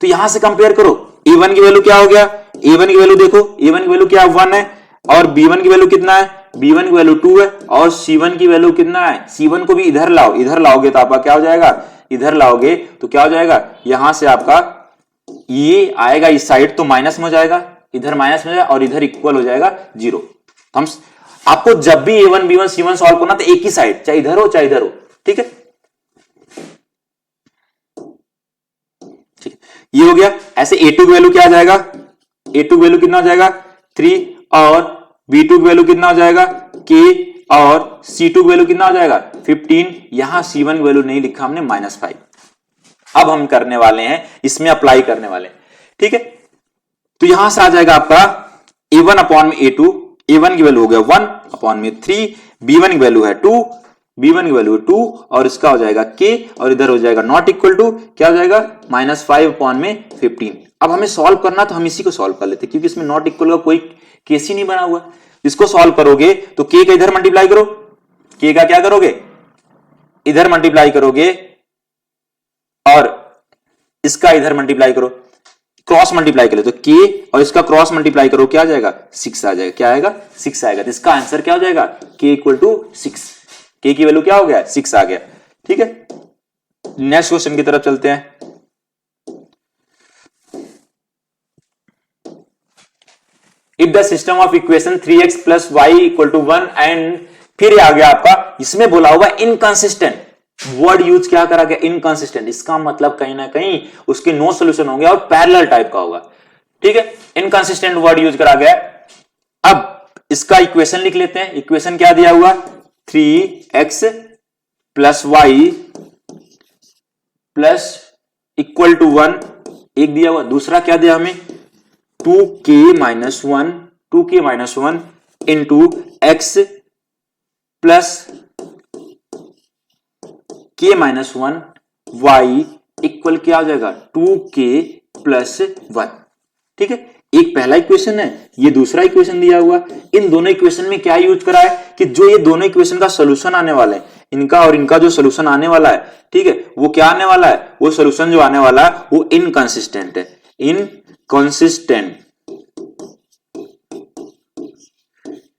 तो यहां से कंपेयर करो, a1 की वैल्यू क्या हो गया, a1 की वैल्यू देखो, a1 की वैल्यू क्या 1 है, और b1 की वैल्यू कितना है, b1 की वैल्यू 2 है, और c1 की वैल्यू कितना है, c1 को भी इधर लाओ, इधर लाओगे तो आपका क्या हो जाएगा, इधर लाओगे तो क्या हो जाएगा, यहां से आपका ये आएगा, इस साइड तो माइनस में हो जाएगा, इधर माइनस में जाए और इधर इक्वल हो जाएगा 0। तो हम आपको जब भी A1 B1 C1 सॉल्व करना तो एक ही साइड, चाहे इधर हो चाहे इधर हो, ठीक है। ठीक, ये हो गया। ऐसे A2 की वैल्यू क्या आ जाएगा, A2 की वैल्यू कितना हो जाएगा 3, और B2 की वैल्यू कितना हो जाएगा K, और C2 की वैल्यू कितना हो जाएगा 15। यहां C1 की वैल्यू नहीं लिखा हमने, -5। अब हम करने वाले हैं, इसमें अप्लाई करने वाले हैं, ठीक है। तो यहां से आ जाएगा आपका A1 अपॉन में A2, A1 की वैल्यू हो गया 1 अपॉन में 3, B1 की वैल्यू है 2, B1 की वैल्यू 2, और इसका हो जाएगा K, और इधर हो जाएगा नॉट इक्वल टू, क्या हो जाएगा -5 अपॉन में 15। अब हमें सॉल्व करना, तो हम इसी को सॉल्व कर लेते हैं, क्योंकि इसमें नॉट इक्वल का कोई केस ही नहीं बना हुआ। इसको सॉल्व करोगे तो K का इधर मल्टीप्लाई करो, K का क्या करोगे इधर मल्टीप्लाई करोगे, और इसका इधर मल्टीप्लाई करो, क्रॉस मल्टीप्लाई करो तो K और इसका क्रॉस मल्टीप्लाई करो, क्या आ जाएगा 6 आ जाएगा। क्या आएगा 6 आएगा। तो इसका आंसर क्या हो जाएगा K इक्वल टू 6। K की वैल्यू क्या हो गया 6 आ गया, ठीक है। नेक्स्ट क्वेश्चन की तरफ चलते हैं। If the system of equation 3x plus Y equal to 1 and फिर आ गया आपका, इसमें बोला हुआ इनकंसिस्टेंट, वर्ड यूज क्या करा गया इनकंसिस्टेंट। इसका मतलब कहीं ना कहीं उसके नो सॉल्यूशन होंगे और पैरेलल टाइप का होगा, ठीक है। इनकंसिस्टेंट वर्ड यूज करा गया। अब इसका इक्वेशन लिख लेते हैं। इक्वेशन क्या दिया हुआ 3x plus Y plus equal to 1, एक दिया हुआ। दूसरा क्या दिया हमें 2k minus one into X plus k minus 1 Y equal क्या हो जाएगा 2k प्लस 1, ठीक है। एक पहला इक्वेशन है, ये दूसरा इक्वेशन दिया हुआ। इन दोनों इक्वेशन में क्या यूज करा है कि जो ये दोनों इक्वेशन का सोल्यूशन आने वाला है, इनका और इनका जो सोल्यूशन आने वाला है, ठीक है, वो क्या आने वाला है, वो सोल्यूशन जो आने वाला है वो इनकंसिस्टेंट है, इनकंसिस्टेंट,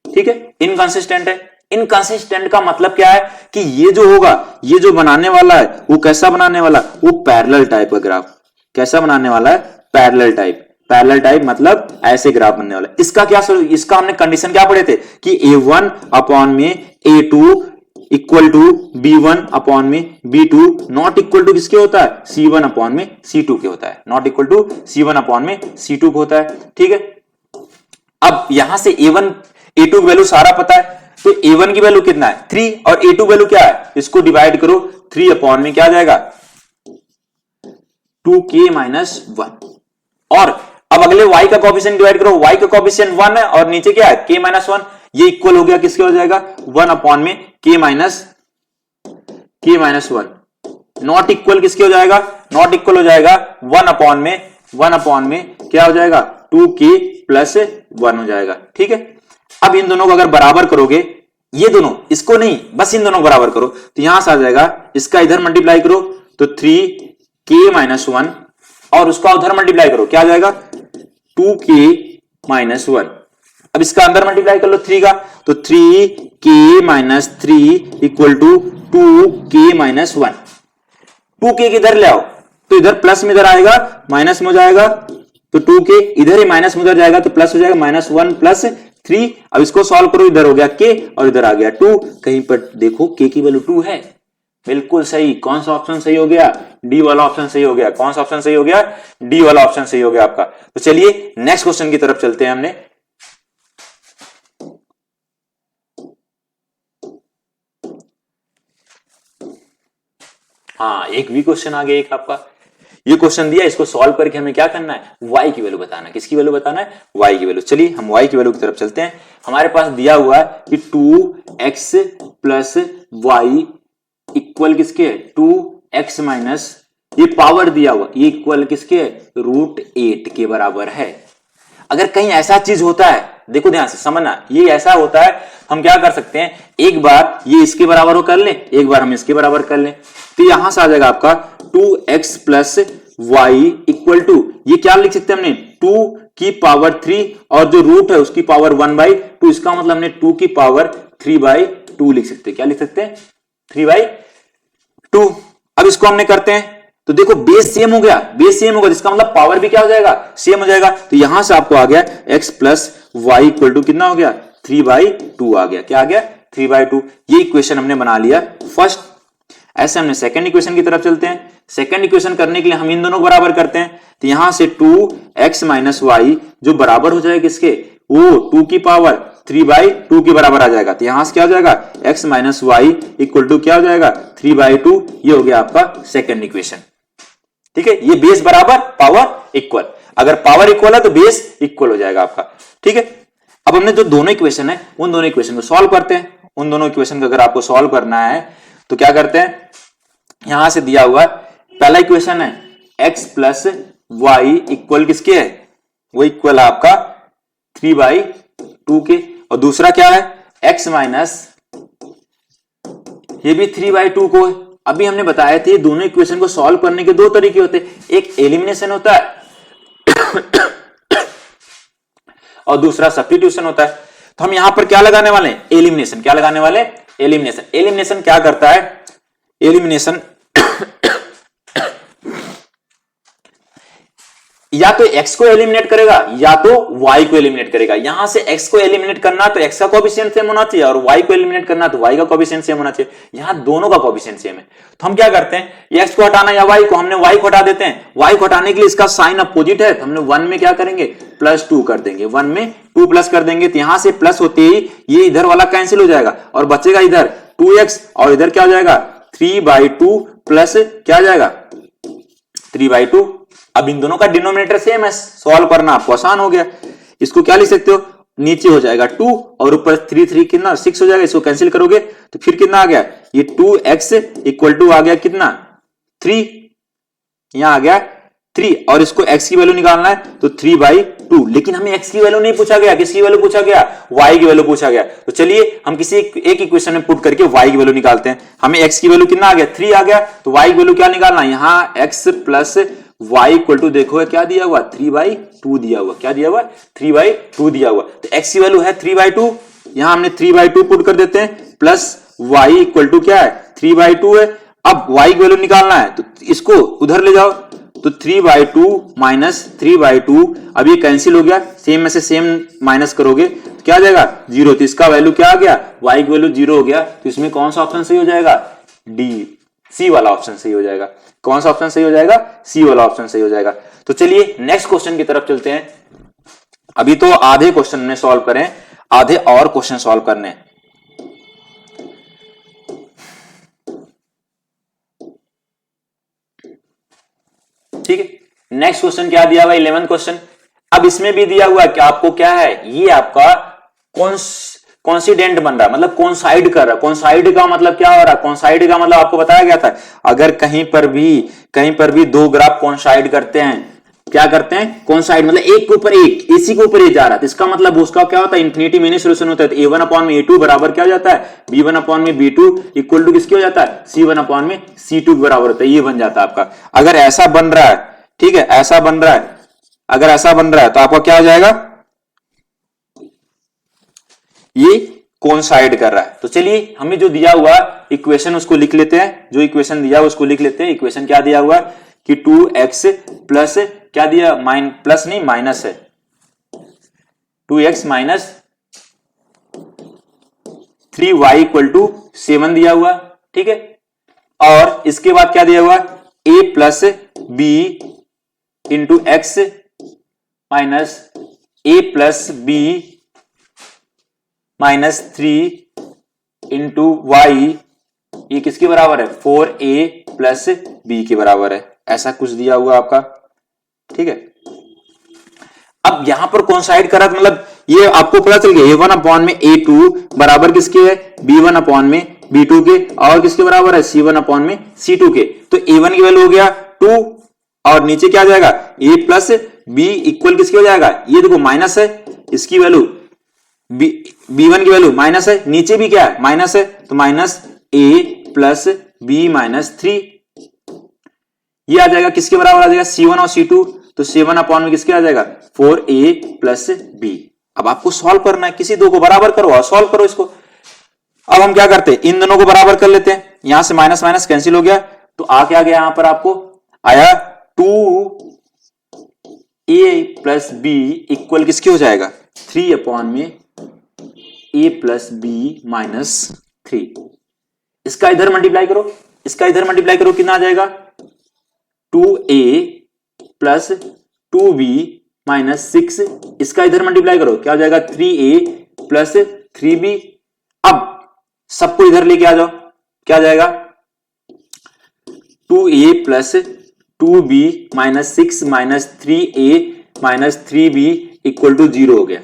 ठीक है, इनकंसिस्टेंट है। इनकंसिस्टेंट का मतलब क्या है कि ये जो होगा, ये जो बनाने वाला है वो कैसा बनाने वाला, वो पैरेलल टाइप का ग्राफ। कैसा बनाने वाला है पैरेलल टाइप। पैरेलल टाइप मतलब ऐसे ग्राफ बनने वाला है। इसका क्या, इसका हमने कंडीशन क्या पढ़े थे कि A1 अपॉन में A2 equal to B1 upon में B2 नॉट इक्वल टू किसके होता है C1 अपॉन में C2 के होता है। Not equal to C1 upon में C2 के होता है, ठीक है। अब यहां से A1 A2 की वैल्यू सारा पता है, तो A1 की वैल्यू कितना है 3 और A2 वैल्यू क्या है, इसको डिवाइड करो 3 अपॉन में क्या आ जाएगा 2k माइनस 1। और अब अगले y का कोएफिशिएंट डिवाइड करो, y का कोएफिशिएंट 1 है और नीचे क्या है k माइनस 1। ये इक्वल हो गया किसके हो जाएगा 1 अपॉन में k माइनस 1। नॉट इक्वल किसके हो जाएगा, नॉट इक्वल हो जाएगा 1 अपॉन में क्या हो जाएगा 2k प्लस 1 हो जाएगा, ठीक है। अब इन दोनों को अगर बराबर करोगे, ये दोनों, इसको नहीं बस इन दोनों को बराबर करो, तो यहां से आ जाएगा, इसका इधर मल्टीप्लाई करो तो 3k माइनस 1 और उसका उधर मल्टीप्लाई करो, क्या आ जाएगा 2k माइनस 1। अब इसका अंदर मल्टीप्लाई कर लो 3 का, तो 3k minus 3 equal to 2k minus 1। 2k किधर ले आओ, तो इधर प्लस में इधर आएगा माइनस में हो जाएगा, तो 2k इधर ही माइनस में उधर जाएगा तो प्लस हो जाएगा -1 प्लस 3। अब इसको सॉल्व करो, इधर हो गया k और इधर आ गया 2। कहीं पर देखो k की वैल्यू 2 है, बिल्कुल सही। कौन सा ऑप्शन सही हो गया, डी वाला ऑप्शन सही हो गया। कौन सा ऑप्शन सही हो गया, डी वाला ऑप्शन सही हो गया आपका। तो चलिए नेक्स्ट क्वेश्चन की तरफ चलते हैं। हमने हाँ, एक भी क्वेश्चन आ गया एक आपका। ये क्वेश्चन दिया, इसको सॉल्व करके हमें क्या करना है, y की वैल्यू बताना है। किसकी वैल्यू बताना है, y की वैल्यू। चलिए हम y की वैल्यू की तरफ चलते हैं। हमारे पास दिया हुआ है कि 2x प्लस वाई इक्वल किसके है 2x माइनस, ये पावर दिया हुआ, ये इक्वल किसके है √8 के बराबर है। अगर कहीं ऐसा चीज होता है, देखो ध्यान से समझना, ये ऐसा होता है, हम क्या कर सकते हैं, एक बार ये इसके बराबर हो कर लें, एक बार हम इसके बराबर कर लें, तो यहां से आ जाएगा आपका 2x plus Y equal to, ये क्या लिख सकते हैं हमने 2 की पावर 3 और जो रूट है उसकी पावर 1/2। इसका मतलब हमने 2 की पावर 3/2 लिख सकते हैं। क्या लिख सकते हैं 3/2। अब इसको हमने करते हैं, तो देखो बेस सेम हो गया, बेस सेम होगा, जिसका मतलब पावर भी क्या हो जाएगा, सेम हो जाएगा। तो यहां से आपको आ गया x plus Y equal to कितना हो गया, 3/2 आ गया। क्या आ गया, 3/2। ये इक्वेशन हमने बना लिया फर्स्ट। ऐसे हमने सेकंड इक्वेशन की तरफ चलते हैं। सेकंड इक्वेशन करने के लिए हम इन दोनों को बराबर करते हैं। तो यहां से 2x माइनस वाई जो बराबर हो जाएगा किसके, वो 2 की पावर 3/2 के बराबर आ जाएगा। तो यहां से क्या हो जाएगा, x minus Y equal to क्या हो जाएगा, 3/2। ये हो गया आपका सेकंड इक्वेशन। ठीक है, ये बेस बराबर पावर इक्वल, अगर पावर इक्वल है तो बेस इक्वल हो जाएगा आपका। ठीक है, अब हमने जो दोनों इक्वेशन है उन दोनों इक्वेशन को सॉल्व करते हैं। उन दोनों इक्वेशन को अगर आपको सॉल्व करना है तो क्या करते हैं, यहां से दिया हुआ पहला इक्वेशन है x प्लस वाई इक्वल किसके है, वो इक्वल है आपका 3/2 के। और दूसरा क्या है, x माइनस, ये भी 3/2 को है। अभी हमने बताया थे दोनों इक्वेशन को सॉल्व करने के दो तरीके होते हैं, एक एलिमिनेशन होता है और दूसरा सब्स्टिट्यूशन होता है। तो हम यहां पर क्या लगाने वाले हैं, एलिमिनेशन। क्या लगाने वाले, एलिमिनेशन। एलिमिनेशन क्या करता है, एलिमिनेशन या तो x को एलिमिनेट करेगा या तो y को एलिमिनेट करेगा। यहां से x को एलिमिनेट करना तो x का कोएफिशिएंट सेम होना चाहिए, और y को एलिमिनेट करना तो y का कोएफिशिएंट सेम होना चाहिए। यहां दोनों का कोएफिशिएंट सेम है। तो हम क्या करते हैं, x को हटाना या y को, हमने y को हटा देते हैं। y को हटाने के लिए इसका साइन अपोजिट है, तो हमने 1 में क्या करेंगे, +2 कर देंगे। 1 में 2 प्लस कर देंगे, तो यहां से प्लस होते ही ये इधर वाला कैंसिल हो जाएगा और बचेगा इधर 2x, और इधर क्या हो जाएगा 3/2 प्लस क्या आ जाएगा 3/2। अब इन दोनों का डिनोमिनेटर सेम है, सॉल्व करना आपको आसान हो गया। इसको क्या लिख सकते हो, नीचे हो जाएगा 2 और ऊपर 3 कितना 6 हो जाएगा। इसको कैंसिल करोगे तो फिर कितना आ गया, ये 2x इक्वल टू आ गया कितना 3, यहां आ गया 3, और इसको x की वैल्यू निकालना है तो 3/2। लेकिन हमें x की वैल्यू नहीं पूछा गया, किसकी वैल्यू पूछा गया, y की वैल्यू पूछा गया। तो चलिए हम किसी एक इक्वेशन में पुट करके y की वैल्यू निकालते हैं। हमें x की वैल्यू कितना आ गया 3 आ गया, तो y की वैल्यू क्या निकालना है, यहां x plus y equal to देखो क्या दिया हुआ 3/2 दिया हुआ। क्या दिया हुआ 3/2 दिया हुआ। तो x की वैल्यू है 3/2, यहां हमने 3/2 पुट कर देते हैं, प्लस y इक्वल टू क्या है 3/2 है। अब y की वैल्यू निकालना है तो इसको उधर ले जाओ, तो 3/2 माइनस 3/2, अब ये कैंसिल हो गया, सेम में से सेम माइनस करोगे तो क्या आ जाएगा 0। तो इसका वैल्यू क्या आ गया, y की वैल्यू 0 हो गया। तो इसमें कौन सा ऑप्शन सही हो जाएगा, डी, सी वाला ऑप्शन सही हो जाएगा। कौन सा ऑप्शन सही हो जाएगा, सी वाला ऑप्शन सही हो जाएगा। तो चलिए नेक्स्ट क्वेश्चन की तरफ चलते हैं। अभी तो आधे क्वेश्चन ने सॉल्व करें, आधे और क्वेश्चन सॉल्व करने हैं। ठीक है, नेक्स्ट क्वेश्चन क्या दिया हुआ, 11th क्वेश्चन। अब इसमें भी दिया हुआ कि आपको क्या है, ये आपका कॉन्सिडेंट बन रहा है, मतलब कॉन्साइड कर रहा है। कॉन्साइड का मतलब क्या हो रहा है, कॉन्साइड का मतलब आपको बताया गया था, अगर कहीं पर भी दो ग्राफ कॉन्साइड करते हैं, क्या करते हैं, कॉन्साइड मतलब एक के ऊपर एक, इसी के ऊपर ये जा रहा है, तो इसका मतलब उसका क्या होता है, इंफिनिटी मिनी सोल्यूशन होता है। तो a1/a2 बराबर क्या हो जाता है, b1/b2 इक्वल टू किसके हो जाता है, c1/c2 के बराबर होता है। ये बन जाता है आपका। अगर ऐसा बन रहा है, ठीक है, ऐसा बन रहा है, अगर ऐसा बन रहा है तो आपका क्या हो जाएगा, ये कोइंसाइड कर रहा है। तो चलिए हमें जो दिया हुआ इक्वेशन उसको लिख लेते हैं, जो इक्वेशन दिया हुआ उसको लिख लेते हैं। इक्वेशन क्या दिया हुआ कि 2x प्लस क्या दिया, प्लस नहीं माइनस है, 2x minus 3y equal to 7 दिया हुआ। ठीक है, और इसके बाद क्या दिया हुआ, a plus b into X minus a plus b minus 3 into Y, ये किसके बराबर है, 4a प्लस b के बराबर है। ऐसा कुछ दिया हुआ आपका। ठीक है, अब यहां पर कॉन्साइड करा मतलब ये आपको पता चल गया a1/a2 बराबर किसके है, b1/b2 के, और किसके बराबर है, c1/c2 के। तो a1 की वैल्यू हो गया 2, और नीचे क्या आ जाएगा, a प्लस b इक्वल किसके हो जाएगा, ये देखो माइनस है, इसकी वैल्यू b1 की वैल्यू माइनस है, नीचे भी क्या है माइनस है, तो minus a plus b minus 3, ये आ जाएगा किसके बराबर आ जाएगा, c1 और c2। तो 7 में किसके आ जाएगा, 4a प्लस b। अब आपको सॉल्व करना है, किसी दो को बराबर करो और सॉल्व करो इसको। अब हम क्या करते हैं, इन दोनों को बराबर कर लेते हैं, यहां से माइनस माइनस कैंसिल हो गया, तो आ क्या गया यहां पर आपको, आया 2a प्लस बी इक्वल किसके हो जाएगा 3 अपॉन में a प्लस बी माइनस 3। इसका इधर मल्टीप्लाई करो, इसका इधर मल्टीप्लाई करो, कितना आ जाएगा 2a प्लस 2b माइनस 6। इसका इधर मल्टीप्लाई करो, क्या हो जाएगा 3a प्लस 3b। अब सबको इधर लेके आ जाओ, क्या आ जाएगा 2a plus 2b minus 6 minus 3a minus 3b equal to 0 हो गया।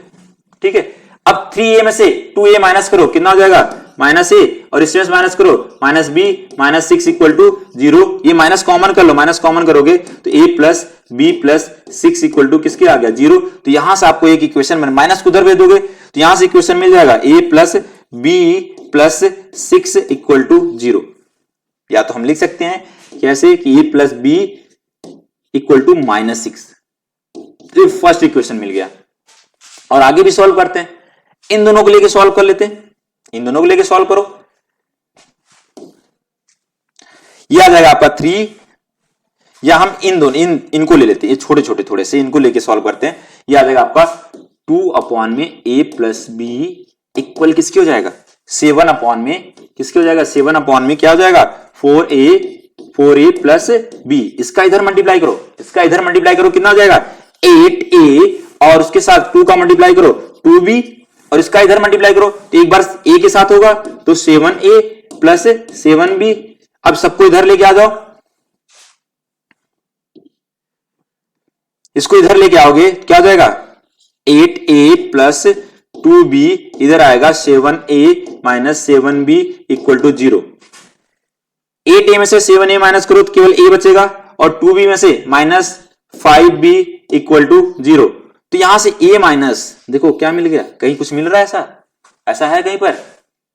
ठीक है, अब 3a में से 2a माइनस करो, कितना हो जाएगा माइनस a, और इसमें से माइनस करो minus b minus 6 equal to 0। ये माइनस कॉमन कर लो, माइनस कॉमन करोगे तो a plus b plus 6 equal to किसके आ गया 0। तो यहां से आपको एक इक्वेशन बन, माइनस को उधर भेज दोगे तो यहां से इक्वेशन मिल जाएगा a plus b plus 6 equal to 0। या तो हम लिख सकते हैं कैसे कि a plus b equal to minus 6। तो फर्स्ट इक्वेशन मिल गया। और आगे भी सॉल्व करते हैं, इन दोनों को लेके सॉल्व कर लेते हैं, इन दोनों को लेके सॉल्व करो। ये आ जाएगा आपका 3, या हम इन दोनों इनको ले लेते हैं, ये छोटे छोटे थोड़े से इनको लेके सॉल्व करते हैं। ये आ जाएगा आपका 2 अपॉन में a प्लस बी इक्वल किसके हो जाएगा 7 अपॉन में किसके हो जाएगा 7 अपॉन में क्या हो जाएगा 4a प्लस b। इसका इधर मल्टीप्लाई करो, इसका इधर मल्टीप्लाई करो, कितना हो जाएगा 8a, और उसके साथ 2 का मल्टीप्लाई करो 2b, और इसका इधर मल्टीप्लाई करो तो एक बार a के साथ होगा तो 7a प्लस 7b। अब सबको इधर लेके आ जाओ, इसको इधर लेके आओगे क्या हो जाएगा 8a प्लस 2b, इधर आएगा 7a minus 7b equal to 0। 8a में से 7a माइनस करो तो केवल a बचेगा, और 2b में से माइनस 5b इक्वल टू 0। तो यहां से a माइनस, देखो क्या मिल गया, कहीं कुछ मिल रहा है ऐसा, ऐसा है कहीं पर,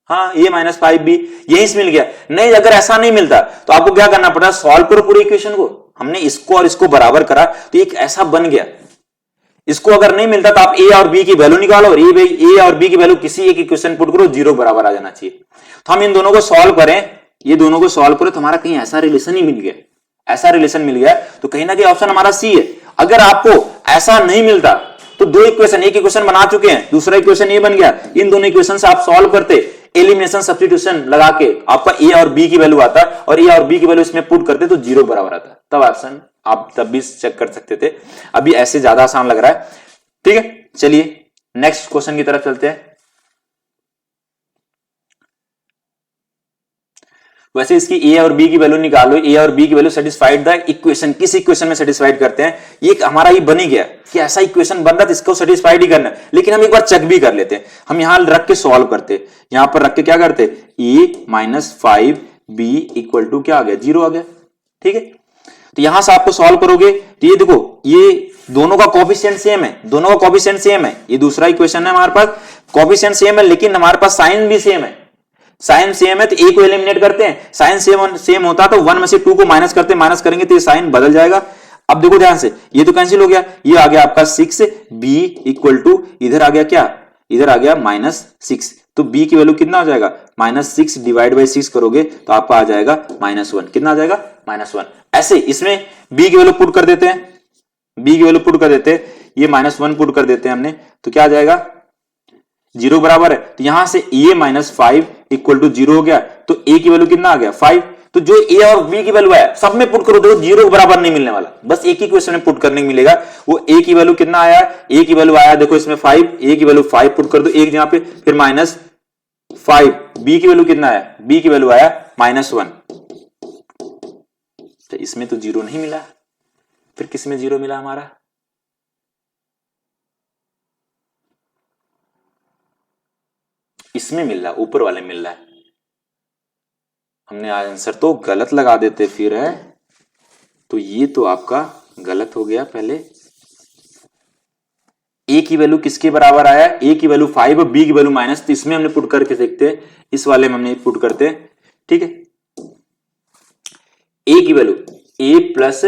हाँ a माइनस 5b यहीं से मिल गया। नहीं, अगर ऐसा नहीं मिलता तो आपको क्या करना पड़ा, सॉल्व करो पूरी इक्वेशन को। हमने इसको और इसको बराबर करा तो एक ऐसा बन गया। इसको अगर नहीं मिलता तो आप a और b की वैल्यू निकालो, और a और b की वैल्यू किसी एक इक्वेशन पुट करो, 0 बराबर आ जाना चाहिए। तो हम इन दोनों को सॉल्व करें, ये दोनों को सॉल्व करो तो हमारा कहीं ऐसा रिलेशन ही मिल गया, ऐसा रिलेशन मिल गया, तो कहीं ना कहीं ऑप्शन हमारा सी है। अगर आपको ऐसा नहीं मिलता तो दो इक्वेशन, एक इक्वेशन बना चुके हैं, दूसरा इक्वेशन ये बन गया, इन दोनों इक्वेशन से आप सॉल्व करते, एलिमिनेशन सब्स्टिट्यूशन लगा के आपका ए और बी की वैल्यू आता, और ए और बी की वैल्यू इसमें पुट करते तो 0 बराबर आता। तब ऑप्शन आप तब भी चेक कर सकते थे, अभी ऐसे ज्यादा आसान लग रहा है। ठीक है, चलिए नेक्स्ट क्वेश्चन की तरफ चलते हैं। वैसे इसकी ए और बी की वैल्यू निकालो, ए और बी की वैल्यू सेटिस्फाइड द इक्वेशन, किस इक्वेशन में सेटिस्फाइड करते हैं, ये हमारा ये बन ही गया कि ऐसा इक्वेशन बन रहा था, इसको सेटिस्फाइड ही करना। लेकिन हम एक बार चेक भी कर लेते हैं, हम यहां रख के सॉल्व करते, यहां पर रख के क्या करते, ए माइनस 5b इक्वल टू क्या आ गया 0 आ गया। ठीक है, तो यहां से आपको सॉल्व करोगे तो ये देखो, ये दोनों का कोफिशिएंट सेम है, दोनों का कोफिशिएंट सेम है, ये दूसरा इक्वेशन है हमारे पास, कोफिशिएंट सेम है, लेकिन हमारे पास साइन भी सेम है। साइन सेम है तो ए को एलिमिनेट करते हैं, साइन सेम होता तो 1 में से 2 को माइनस करते, माइनस करेंगे तो ये साइन बदल जाएगा। अब देखो ध्यान से, ये तो कैंसिल हो गया, ये आ गया आपका 6b इक्वल टू, इधर आ गया क्या, इधर आ गया -6, तो b की वैल्यू कितना हो जाएगा -6 डिवाइड बाई 6 करोगे तो आपका आ जाएगा -1। कितना आ जाएगा -1। ऐसे इसमें b की वैल्यू पुट कर देते हैं, b की वैल्यू पुट कर देते हैं, ये -1 पुट कर देते हैं हमने, तो क्या आ जाएगा 0 बराबर है। तो यहां से a माइनस 5 इक्वल टू 0 हो गया, तो a की वैल्यू कितना आ गया 5। तो जो a और b की वैल्यू है सब में पुट करो, देखो 0 बराबर नहीं मिलने वाला, बस एक ही क्वेश्चन में पुट करने को मिलेगा। वो a की वैल्यू कितना आया, a की वैल्यू आया देखो इसमें 5, a की वैल्यू 5 पुट कर दो एक यहां पे, फिर -5, b की वैल्यू कितना आया, b की वैल्यू आया -1। तो इसमें तो 0 नहीं मिला, फिर किसमें 0 मिला हमारा, इसमें मिल रहा, ऊपर वाले मिल रहा है। हमने आंसर तो गलत लगा देते फिर है, तो ये तो आपका गलत हो गया। पहले ए की वैल्यू किसके बराबर आया, ए की वैल्यू 5 और बी की वैल्यू -, तो इसमें हमने पुट करके देखते हैं, इस वाले में हमने पुट करते हैं। ठीक है, ए की वैल्यू a प्लस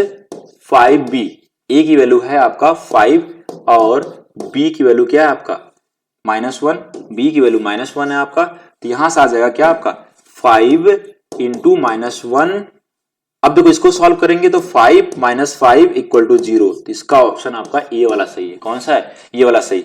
5b, ए की वैल्यू है आपका 5 और b की वैल्यू क्या है आपका -1, b की वैल्यू -1 है आपका, तो यहां से आ जाएगा क्या आपका 5 इंटू -1 अब देखो इसको सॉल्व करेंगे तो 5 - 5 = 0, तो इसका ऑप्शन आपका ए वाला सही है। कौन सा है? ये वाला सही।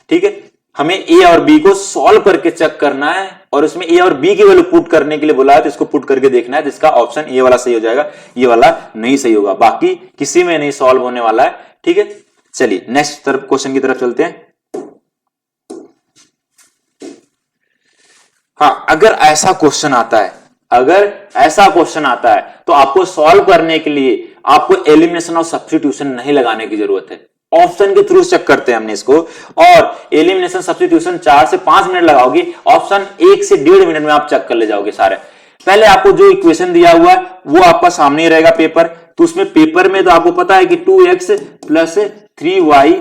ठीक है, हमें ए और बी को सॉल्व करके चेक करना है और उसमें ए और बी की वैल्यू पुट करने के लिए बोला है, तो इसको पुट करके देखना है, तो इसका ऑप्शन ए वाला सही हो जाएगा, ये वाला नहीं सही होगा, बाकी किसी में नहीं सॉल्व होने वाला है। ठीक है, चलिए नेक्स्ट क्वेश्चन की तरफ चलते हैं। हाँ, अगर ऐसा क्वेश्चन आता है, अगर ऐसा क्वेश्चन आता है तो आपको सॉल्व करने के लिए आपको एलिमिनेशन और सब्स्टिट्यूशन नहीं लगाने की जरूरत है, ऑप्शन के थ्रू चेक करते हैं हमने इसको। और एलिमिनेशन सब्स्टिट्यूशन 4 से 5 मिनट लगाओगे, ऑप्शन 1 से 1.5 मिनट में आप चेक कर ले जाओगे सारे। पहले आपको जो इक्वेशन दिया हुआ है वो आपका सामने ही रहेगा पेपर, तो उसमें पेपर में तो आपको पता है कि 2x + 3y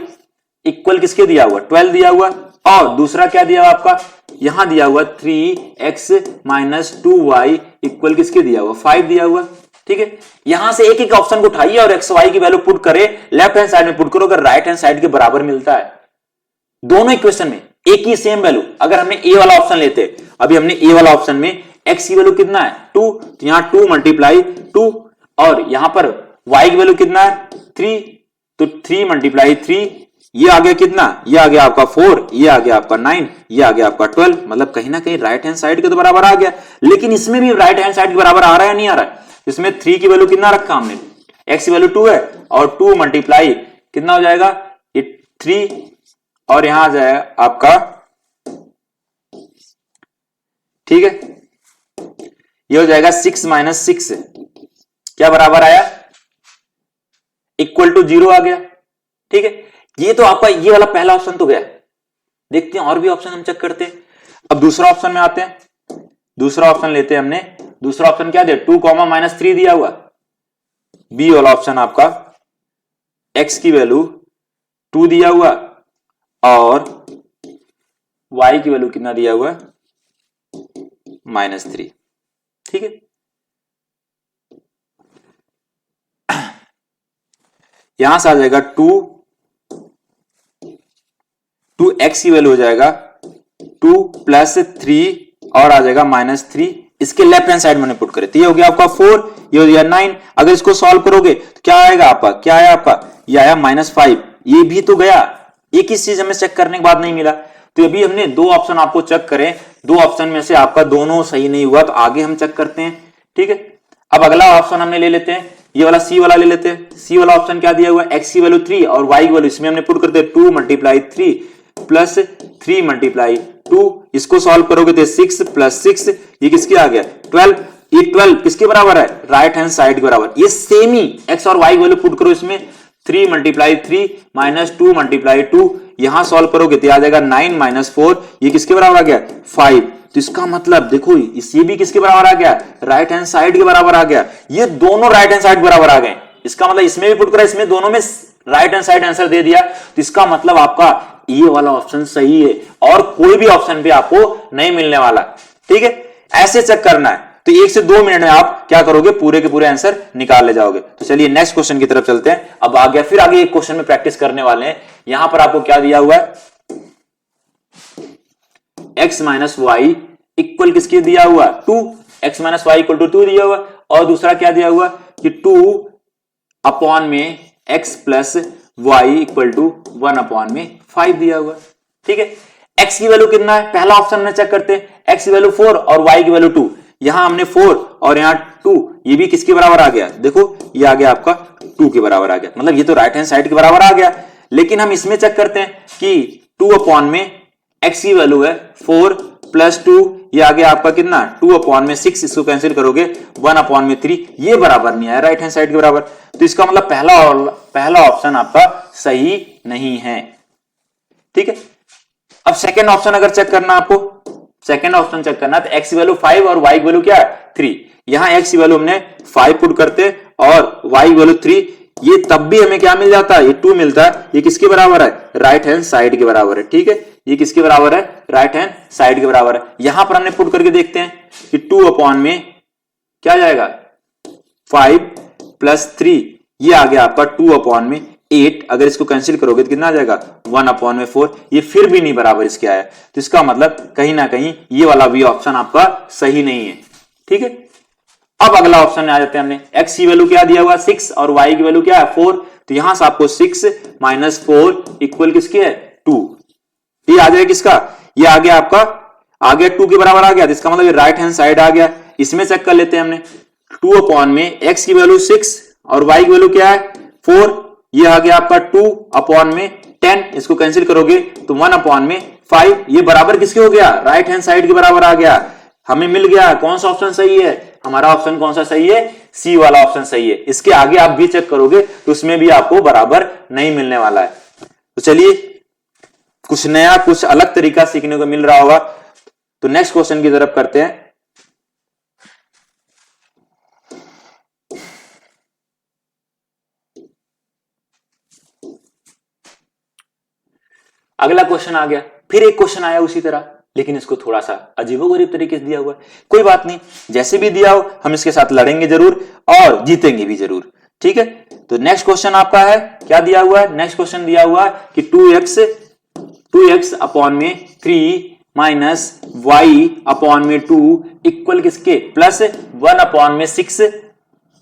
इक्वल किसके दिया हुआ? 12 दिया हुआ। और दूसरा क्या दिया हुआ आपका? यहां दिया हुआ 3x - 2y इक्वल किसके दिया हुआ? 5 दिया हुआ। ठीक है, यहां से एक एक ऑप्शन को उठाइए और एक्स वाई की वैल्यू पुट करे, लेफ्ट हैंड साइड में पुट करो, अगर राइट हैंड साइड के बराबर मिलता है दोनों इक्वेशन में एक ही सेम वैल्यू, अगर हमने ए वाला ऑप्शन लेते, अभी हमने ए वाला ऑप्शन में एक्स की वैल्यू कितना है? 2, तो यहां 2 × 2, और यहां पर y की वैल्यू कितना है? 3, तो 3 × 3, ये आ गया कितना? ये आ गया आपका 4, ये आ गया आपका 9, ये आ गया आपका 12, मतलब कहीं ना कहीं राइट हैंड साइड के तो बराबर आ गया। लेकिन इसमें भी राइट हैंड साइड के बराबर आ रहा है, नहीं आ रहा है? इसमें 3 की वैल्यू कितना रखा हमने? x की वैल्यू 2 है, और 2 × कितना हो जाएगा? ये 3, और यहां आ जाएगा आपका, ठीक है, ये हो जाएगा 6 - 6, क्या बराबर आया? = 0 आ गया। ठीक है, ये तो आपका ये वाला पहला ऑप्शन तो गया। देखते हैं और भी ऑप्शन हम चेक करते हैं। अब दूसरा ऑप्शन में आते हैं, दूसरा ऑप्शन लेते हैं हमने। दूसरा ऑप्शन क्या दिया? 2, -3 दिया हुआ। बी वाला ऑप्शन आपका x की वैल्यू 2 दिया हुआ और y की वैल्यू कितना दिया हुआ? -3। ठीक है, यहां से आ जाएगा 2x की वैल्यू हो जाएगा 2 + 3 और आ जाएगा -3, इसके लेफ्ट हैंड साइड में पुट करें तो ये हो गया आपका 4, ये हो गया 9। अगर इसको सॉल्व करोगे तो क्या आएगा आपका? क्या आया आपका? ये आया -5, ये भी तो गया। एक ही चीज हमें चेक करने के बाद नहीं मिला, तो अभी हमने दो ऑप्शन आपको चेक करें, दो ऑप्शन में से आपका दोनों सही नहीं हुआ तो आगे हम चेक करते हैं। ठीक है, अब अगला ऑप्शन हमने ले लेते हैं, ये वाला सी वाला ले लेते हैं। सी वाला ऑप्शन क्या दिया हुआ है? x की वैल्यू 3 और y की वैल्यू इसमें हमने पुट करते हैं 2 × 3 प्लस 3 × 2, इसको सॉल्व करोगे तो 6 + 6, ये किसके आ गया? 12। ये 12 किसके बराबर है? राइट हैंड साइड के बराबर। ये सेम ही x और y की वैल्यू पुट करो इसमें, 3 × 3 - 2 × 2, यहां सॉल्व करोगे तो आ जाएगा 9 - 4, ये किसके बराबर आ गया? 5। तो इसका मतलब देखो ये भी किसके बराबर आ गया? राइट हैंड साइड के बराबर आ गया। ये दोनों राइट हैंड साइड बराबर आ गए, इसका मतलब इसमें भी पुट करा, इसमें दोनों में राइट हैंड साइड आंसर दे दिया, तो इसका मतलब आपका ये वाला ऑप्शन सही है और कोई भी ऑप्शन भी आपको नहीं मिलने वाला। ठीक है, ऐसे चेक करना है, तो 1 से 2 मिनट में आप क्या करोगे? पूरे के पूरे आंसर निकाल ले जाओगे। तो चलिए नेक्स्ट क्वेश्चन की तरफ चलते हैं। अब आ गया, फिर आगे एक क्वेश्चन में प्रैक्टिस करने वाले हैं। यहां पर आपको क्या दिया हुआ है? x - y इक्वल किसके दिया हुआ? 2, x - y = 2 दिया हुआ, और दूसरा क्या दिया हुआ कि 2/में x + y = 1/5 दिया हुआ। ठीक है, x की वैल्यू कितना है? पहला ऑप्शन में चेक करते हैं, x की वैल्यू 4 और y की वैल्यू 2, यहां हमने 4 और यहां 2, ये भी किसके बराबर आ गया? देखो ये आ गया आपका 2 के बराबर आ गया, मतलब ये तो राइट हैंड साइड के बराबर आ गया। लेकिन हम इसमें चेक करते हैं कि 2/में x की वैल्यू है 4 + 2, ये आ गया आपका कितना? 2/6, इसको कैंसिल करोगे 1/3, ये बराबर नहीं आया राइट हैंड साइड के बराबर, तो इसका मतलब पहला ऑप्शन आपका सही नहीं है। ठीक है, अब सेकेंड ऑप्शन अगर चेक करना, आपको सेकेंड ऑप्शन चेक करना, तो x की वैल्यू 5 और y की वैल्यू क्या है? 3। यहां x की वैल्यू हमने 5 पुट करते और y की वैल्यू 3, ये तब भी हमें क्या मिल जाता है? ये 2 मिलता है। ये किसके बराबर है? राइट हैंड साइड के बराबर है। ठीक है, ये किसके बराबर है? राइट हैंड साइड के बराबर है। यहां पर हमने पुट करके देखते हैं कि 2/में क्या जाएगा? 5 + 3, ये आ गया आपका 2/8, अगर इसको कैंसिल करोगे तो कितना आ जाएगा? 1/4, ये फिर भी नहीं बराबर इसके आया, तो इसका मतलब कहीं ना कहीं ये वाला भी ऑप्शन आपका सही नहीं है। ठीक है, अब अगला ऑप्शन में आ जाते हैं हमने, x की वैल्यू क्या दिया हुआ 6 और y की वैल्यू क्या है 4, तो यहां से आपको 6 माइनस 4 इक्वल किसके है 2, ये आ जाएगा किसका, ये आ गया आपका, आ गया 2 के बराबर आ गया, इसका मतलब ये राइट हैंड साइड आ गया। इसमें चेक कर लेते हैं हमने, 2 अपॉन में x की वैल्यू 6 और y की वैल्यू क्या है 4, ये आ गया आपका 2 अपॉन में 10, इसको कैंसिल करोगे तो 1 अपॉन में 5, ये बराबर किसके हो गया, राइट हैंड साइड के बराबर आ गया। हमें मिल गया कौन सा ऑप्शन सही है, हमारा ऑप्शन कौन सा सही है, सी वाला ऑप्शन सही है। इसके आगे आप भी चेक करोगे तो उसमें भी आपको बराबर नहीं मिलने वाला है। तो चलिए कुछ नया कुछ अलग तरीका सीखने को मिल रहा होगा, तो नेक्स्ट क्वेश्चन की तरफ करते हैं। अगला क्वेश्चन आ गया, फिर एक क्वेश्चन आया उसी तरह, लेकिन इसको थोड़ा सा अजीबोगरीब तरीके से दिया हुआ है। कोई बात नहीं, जैसे भी दिया हो हम इसके साथ लड़ेंगे जरूर और जीतेंगे भी जरूर, ठीक है। तो नेक्स्ट क्वेश्चन आपका है, क्या दिया हुआ है, नेक्स्ट क्वेश्चन दिया हुआ है कि 2x अपॉन में 3 माइनस y अपॉन में 2 इक्वल किसके, प्लस 1 अपॉन में 6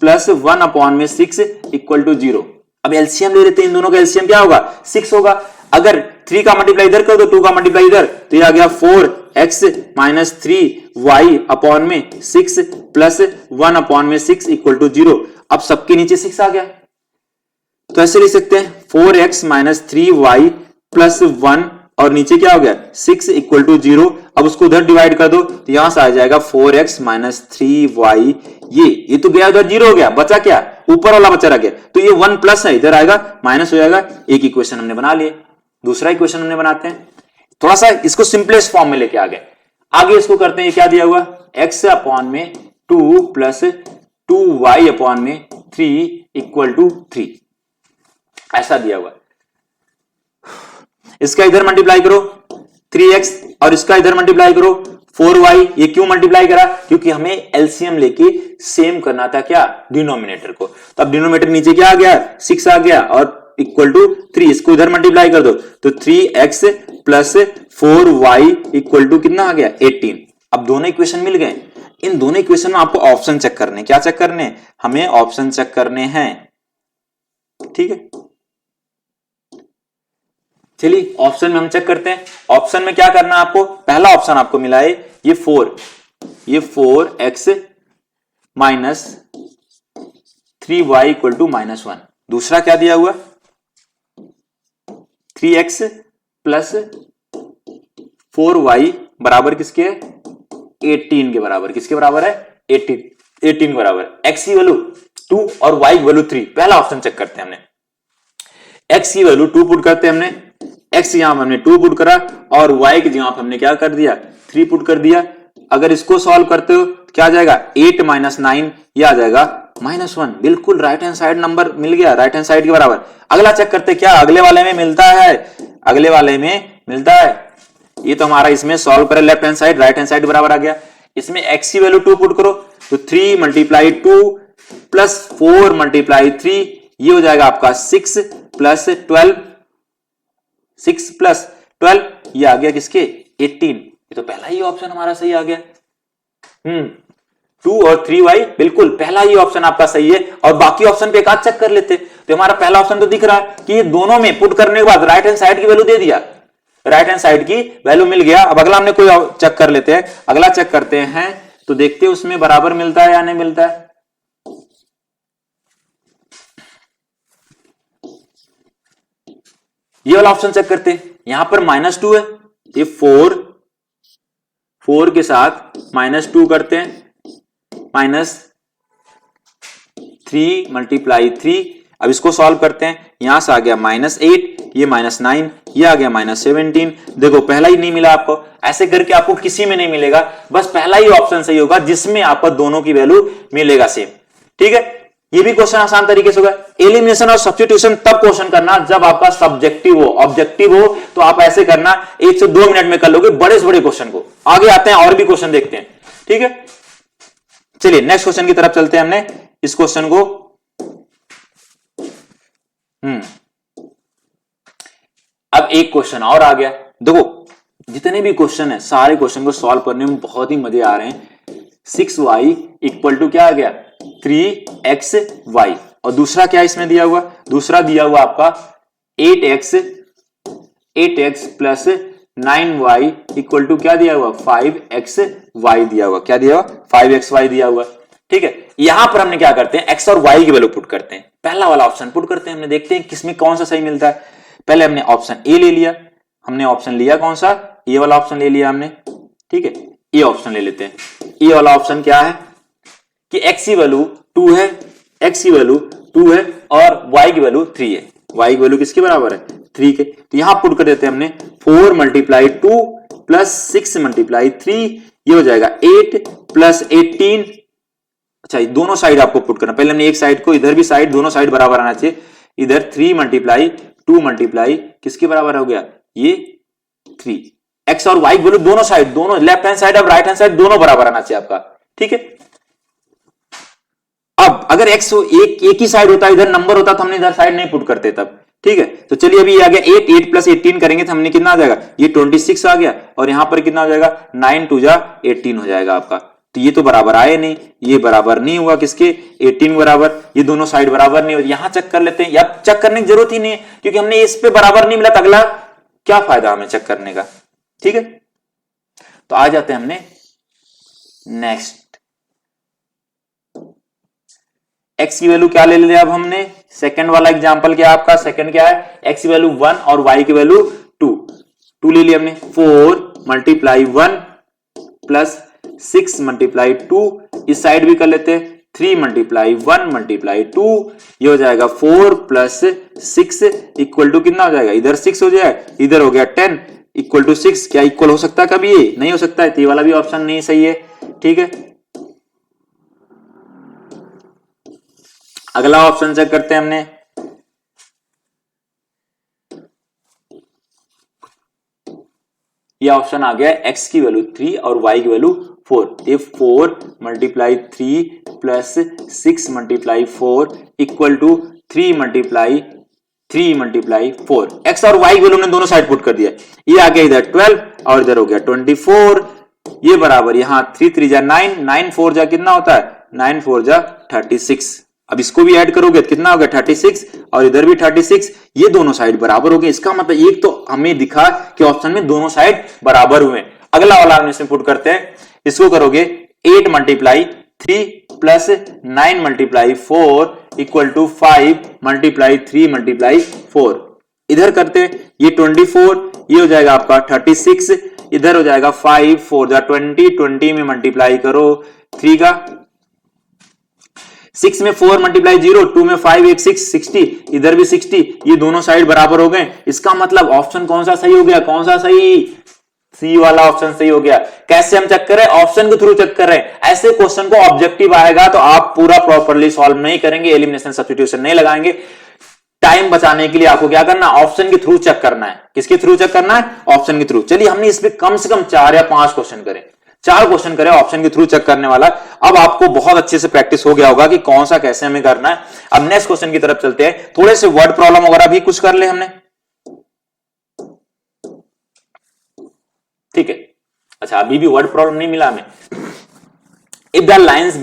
प्लस 1 अपॉन में 6 इक्वल टू 0। अब एलसीएम ले लेते हैं, इन दोनों का एलसीएम क्या होगा 6 होगा। अगर 3 का मल्टीप्लाई इधर कर दो, 2 का मल्टीप्लाई इधर, तो ये आ गया 4x माइनस 3y अपॉन में 6 प्लस 1 अपॉन में 6 इक्वल टू 0। अब सबके नीचे 6 आ गया, तो ऐसे लिख सकते हैं 4x माइनस 3y प्लस 1 और नीचे क्या हो गया 6 इक्वल टू 0। अब उसको उधर डिवाइड कर दो तो यहां से आ जाएगा 4x माइनस 3y, ये तो गया उधर 0 हो गया, बचा क्या ऊपर वाला बचा रह गया, तो ये 1 प्लस है, इधर आएगा माइनस हो जाएगा। एक इक्वेशन हमने बना लिए, दूसरा इक्वेशन हमने बनाते हैं, थोड़ा सा इसको सिंपलेस्ट फॉर्म में लेके आ गए। आगे इसको करते हैं, ये क्या दिया हुआ x अपॉन में 2 प्लस 2y अपॉन में 3 इक्वल टू 3, ऐसा दिया हुआ। इसका इधर मल्टीप्लाई करो 3x और इसका इधर मल्टीप्लाई करो 4y। ये क्यों मल्टीप्लाई करा, क्योंकि हमें एलसीएम लेके सेम करना था क्या डिनोमिनेटर को। तो अब डिनोमिनेटर नीचे क्या आ गया 6 आ गया और इक्वल टू 3, इसको इधर मल्टीप्लाई कर दो तो 3x plus 4y equal to कितना आ गया 18। अब दोनों इक्वेशन मिल गए, इन दोनों इक्वेशन में आपको ऑप्शन चेक करने, क्या चेक करने, हमें ऑप्शन चेक करने हैं, ठीक है। चलिए ऑप्शन में हम चेक करते हैं। ऑप्शन में क्या करना है आपको, पहला ऑप्शन आपको मिला है ये 4x minus 3y equal to minus 1। दूसरा क्या दिया हुआ 3x प्लस 4y बराबर किसके है 18 के बराबर, किसके बराबर है 18 के बराबर। x की वैल्यू 2 और y की वैल्यू 3, पहला ऑप्शन चेक करते हैं हमने। x की वैल्यू 2 पुट करते हैं हमने, x यहां हमने 2 पुट करा और y की जगह हमने क्या कर दिया 3 पुट कर दिया। अगर इसको सॉल्व करते हो क्या आ जाएगा 8 माइनस 9, ये आ जाएगा माइनस 1, बिल्कुल राइट हैंड साइड नंबर मिल गया, राइट हैंड साइड के बराबर। अगला चेक करते क्या अगले वाले में मिलता है, अगले वाले में मिलता है, ये तो हमारा इसमें सॉल्व करे left hand side, right hand side बराबर आ गया। इसमें x की वैल्यू 2 पुट करो तो 3 मल्टीप्लाई 2 प्लस 4 मल्टीप्लाई 3, ये हो जाएगा आपका 6 प्लस 12, 6 प्लस 12, ये आ गया किसके 18। ये तो पहला ही ऑप्शन हमारा सही आ गया। 2 और 3y बिल्कुल पहला ही ऑप्शन आपका सही है। और बाकी ऑप्शन पे एक आध चेक कर लेते, तो हमारा पहला ऑप्शन तो दिख रहा है कि ये दोनों में पुट करने के बाद राइट हैंड साइड की वैल्यू दे दिया, राइट हैंड साइड की वैल्यू मिल गया। अब अगला हमने कोई चेक कर लेते हैं, अगला चेक करते हैं तो देखते हैं उसमें बराबर मिलता है या नहीं मिलता है। ये वाला ऑप्शन चेक करते हैं, यहां पर -2 है, ये 4 के साथ -2 करते हैं, -3 मल्टीप्लाई 3। अब इसको सॉल्व करते हैं, यहां से आ गया -8, ये -9, ये आ गया -17। देखो पहला ही नहीं मिला आपको, ऐसे करके आपको किसी में नहीं मिलेगा, बस पहला ही ऑप्शन सही होगा जिसमें आपको दोनों की वैल्यू मिलेगा सेम, ठीक है। ये भी क्वेश्चन आसान तरीके से होगा। एलिमिनेशन और सब्स्टिट्यूशन तब क्वेश्चन करना जब आपका सब्जेक्टिव हो, ऑब्जेक्टिव हो तो आप ऐसे करना 1 से 2 मिनट में कर लोगे बड़े से बड़े क्वेश्चन को। आगे आते हैं और भी क्वेश्चन देखते हैं, ठीक है। चलिए नेक्स्ट क्वेश्चन की तरफ चलते हैं। हमने इस क्वेश्चन को अब एक क्वेश्चन और आ गया। देखो जितने भी क्वेश्चन है सारे क्वेश्चन को सॉल्व करने में बहुत ही मजे आ रहे हैं, 6y इक्वल टू क्या आ गया 3xy। और दूसरा क्या इसमें दिया हुआ, दूसरा दिया हुआ आपका 8x plus 9y equal to क्या दिया हुआ 5xy दिया हुआ, क्या दिया हुआ 5xy दिया हुआ। ठीक है, यहां पर हमने क्या करते हैं x और y की वैल्यू पुट करते हैं, पहला वाला ऑप्शन पुट करते हैं, हमने देखते हैं किसमें कौन सा सही मिलता है। पहले हमने ऑप्शन ए ले लिया, हमने ऑप्शन लिया कौन सा, ये वाला ऑप्शन ले लिया हमने। ठीक है, ये ऑप्शन ले लेते हैं। ये वाला ऑप्शन क्या है कि x की वैल्यू 2 है, x की वैल्यू 2 है और y की वैल्यू 3 है। y की वैल्यू किसके बराबर है 3 के, तो यहां पुट कर देते हैं हमने 4 मल्टीप्लाई 2 प्लस 6 मल्टीप्लाई 3, ये हो जाएगा 8 प्लस 18। अच्छा, दोनों साइड आपको पुट करना, पहले हमने एक साइड को, इधर भी साइड दोनों साइड बराबर आना चाहिए। इधर 3 मल्टीप्लाई 2 मल्टीप्लाई किसके बराबर हो गया ये 3। x और y की वैल्यू दोनों साइड, दोनों लेफ्ट हैंड साइड और राइट हैंड साइड दोनों बराबर आना चाहिए आपका। ठीक है, अब अगर x एक ही साइड होता, इधर नंबर होता तो हमने इधर साइड नहीं पुट करते तब। ठीक है, तो चलिए अभी आ गया 8 प्लस 18 करेंगे तो हमने कितना आ जाएगा, ये 26 आ गया और यहां पर कितना हो जाएगा 9 2 जा 18 हो जाएगा आपका। तो ये तो बराबर आए नहीं, ये बराबर नहीं हुआ किसके 18 बराबर, ये दोनों साइड बराबर नहीं हो। यहां चेक कर लेते हैं, या चेक करने की जरूरत ही नहीं है क्योंकि हमने इस पे बराबर नहीं मिला, तो अगला क्या फायदा हमें चेक करने का। ठीक है, तो आ जाते हैं हमने नेक्स्ट। x की वैल्यू क्या ले लिया अब हमने, सेकंड वाला एग्जांपल क्या आपका, सेकंड क्या है x की वैल्यू 1 और y की वैल्यू 2 ले लिया हमने। 4 मल्टीप्लाई 1 प्लस 6 मल्टीप्लाई 2, इस साइड भी कर लेते हैं 3 मल्टीप्लाई 1 मल्टीप्लाई 2, ये हो जाएगा 4 प्लस 6 इक्वल टू कितना हो जाएगा, इधर 6 हो जाएगा, इधर हो गया 10 इक्वल टू 6। क्या इक्वल हो सकता है कभी, ये नहीं हो सकता है, तो ये वाला भी ऑप्शन नहीं सही है। ठीक है, अगला ऑप्शन चेक करते हैं हमने। ये ऑप्शन आ गया x की वैल्यू 3 और y की वैल्यू 4। ये 4 multiply 3 plus 6 multiply 4 equal to 3 multiply 4। x और y की वैल्यू ने दोनों साइड पुट कर दिया, ये आ गया इधर 12 और इधर हो गया 24, ये बराबर यहां 3 3 जा 9, 9 4 जा कितना होता है 9 4 जा 36। अब इसको भी ऐड करोगे कितना हो गया 36 और इधर भी 36, ये दोनों साइड बराबर हो गए। इसका मतलब एक तो हमें दिखा कि ऑप्शन में दोनों साइड बराबर हुए। अगला वाला हम इसमें पुट करते हैं, इसको करोगे 8 multiply 3 plus 9 multiply 4 equal to 5 multiply 3 multiply 4। इधर करते ये 24, ये हो जाएगा आपका 36, इधर हो जाएगा 5 4 जा 20 में मल्टीप्लाई करो 3 का, 6 में 4 मल्टीप्लाई 0, 2 में 5 1 6 60, इधर भी 60, ये दोनों साइड बराबर हो गए। इसका मतलब ऑप्शन कौन सा सही हो गया, कौन सा सही, सी वाला ऑप्शन सही हो गया। कैसे हम चेक कर रहे हैं, ऑप्शन के थ्रू चेक कर रहे हैं। ऐसे क्वेश्चन को ऑब्जेक्टिव आएगा तो आप पूरा प्रॉपर्ली सॉल्व नहीं करेंगे, एलिमिनेशन सब्स्टिट्यूशन नहीं लगाएंगे। टाइम बचाने के लिए आपको क्या करना है, ऑप्शन के थ्रू चेक करना है। किसके थ्रू चेक करना है, ऑप्शन के थ्रू। चलिए हमने इसमें कम से कम 4 या 5 क्वेश्चन करें, 4 क्वेश्चन करें ऑप्शन के थ्रू चेक करने वाला। अब आपको बहुत अच्छे से प्रैक्टिस हो गया होगा कि कौन सा कैसे हमें करना है। अब नेक्स्ट क्वेश्चन की तरफ चलते हैं, थोड़े से वर्ड प्रॉब्लम वगैरह भी कुछ कर ले हमने। ठीक है, अच्छा अभी भी वर्ड प्रॉब्लम नहीं मिला हमें। If the lines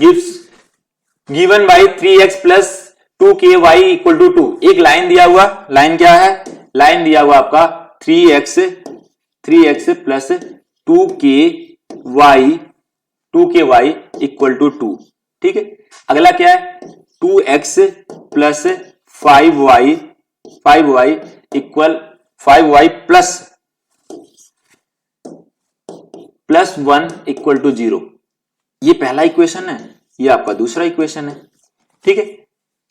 given by 3x plus 2ky equal to 2, एक लाइन दिया हुआ, लाइन क्या है, लाइन दिया हुआ आपका 3x plus 2ky equal to 2। ठीक है, अगला क्या है 2x plus 5y equal 5y plus 1 equal to 0। ये पहला इक्वेशन है, ये आपका दूसरा इक्वेशन है। ठीक है,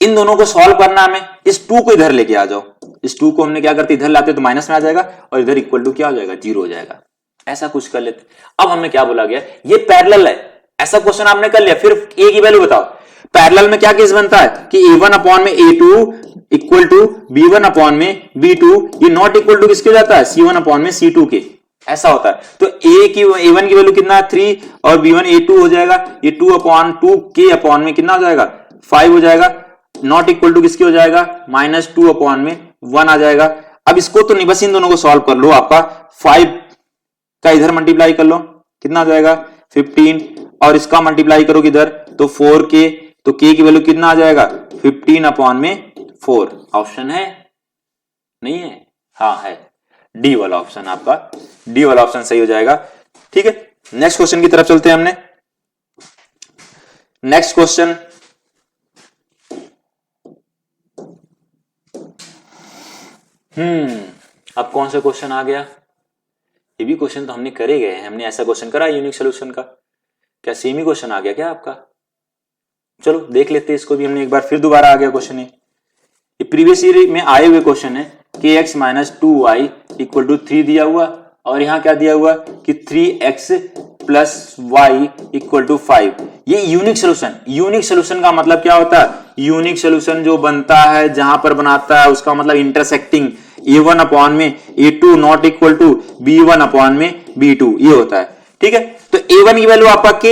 इन दोनों को सॉल्व करना हमें। इस 2 को इधर लेके आ जाओ, इस 2 को हमने क्या करते इधर लाते तो माइनस में आ जाएगा और इधर इक्वल टू क्या हो जाएगा 0 हो जाएगा। ऐसा कुछ कर लेते। अब हमें क्या बोला गया, ये पैरेलल है, ऐसा क्वेश्चन आपने कर लिया। फिर a की वैल्यू बताओ। पैरेलल में क्या केस बनता है कि a1 अपॉन में a2 equal to b1 upon में b2, ये नॉट इक्वल टू किसके जाता है c1 अपॉन में c2 के, ऐसा होता है। तो a1 की वैल्यू कितना है 3 और b1 a2 हो जाएगा, ये 2 अपॉन 2 k अपॉन में कितना हो जाएगा 5 हो जाएगा, नॉट इक्वल टू किसके हो जाएगा -2 अपॉन में 1 आ जाएगा। अब इसको तो नहीं, बस इन दोनों को सॉल्व कर लो। आपका 5 का इधर मल्टीप्लाई कर लो, कितना हो जाएगा 15 और इसका मल्टीप्लाई करोगे इधर तो 4k, तो k की वैल्यू कितना आ जाएगा 15/4। ऑप्शन है नहीं है? हाँ है, डी वाला ऑप्शन आपका, डी वाला ऑप्शन सही हो जाएगा। ठीक है, नेक्स्ट क्वेश्चन की तरफ चलते हैं हमने। नेक्स्ट क्वेश्चन, अब कौन सा क्वेश्चन आ गया? ये भी क्वेश्चन तो हमने करे गए हैं, हमने ऐसा क्वेश्चन करा यूनिक सोल्यूशन का, क्या सेम ही क्वेश्चन आ गया क्या आपका? चलो देख लेते हैं इसको भी, हमने एक बार फिर दोबारा आ गया क्वेश्चन। ये प्रीवियस ईयर में आए हुए क्वेश्चन है, kx minus 2y equal to 3 दिया हुआ, और यहां क्या दिया हुआ कि 3x plus Y equal to 5। ये यूनिक सोल्यूशन, यूनिक सोल्यूशन का मतलब क्या होता है? यूनिक सोल्यूशन जो बनता है, जहां पर बनाता है उसका मतलब इंटरसेक्टिंग a1 अपॉन में a2 not equal to b1 upon में b2, ये होता है। ठीक है, तो a1 की वैल्यू आपका k,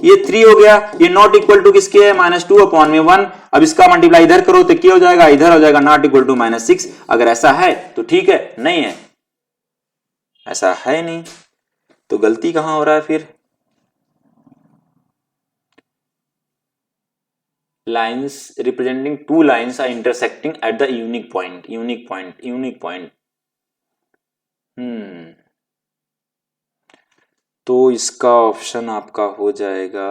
ये 3 हो गया, ये नॉट इक्वल टू किसके है -2 अपॉन में 1। अब इसका मल्टीप्लाई इधर करो तो क्या हो जाएगा, इधर हो जाएगा नॉट इक्वल टू -6। अगर ऐसा है तो ठीक है, नहीं है ऐसा है नहीं तो गलती कहां हो रहा है फिर? Lines representing two lines are intersecting at the unique point, unique point, unique point. तो इसका ऑप्शन आपका हो जाएगा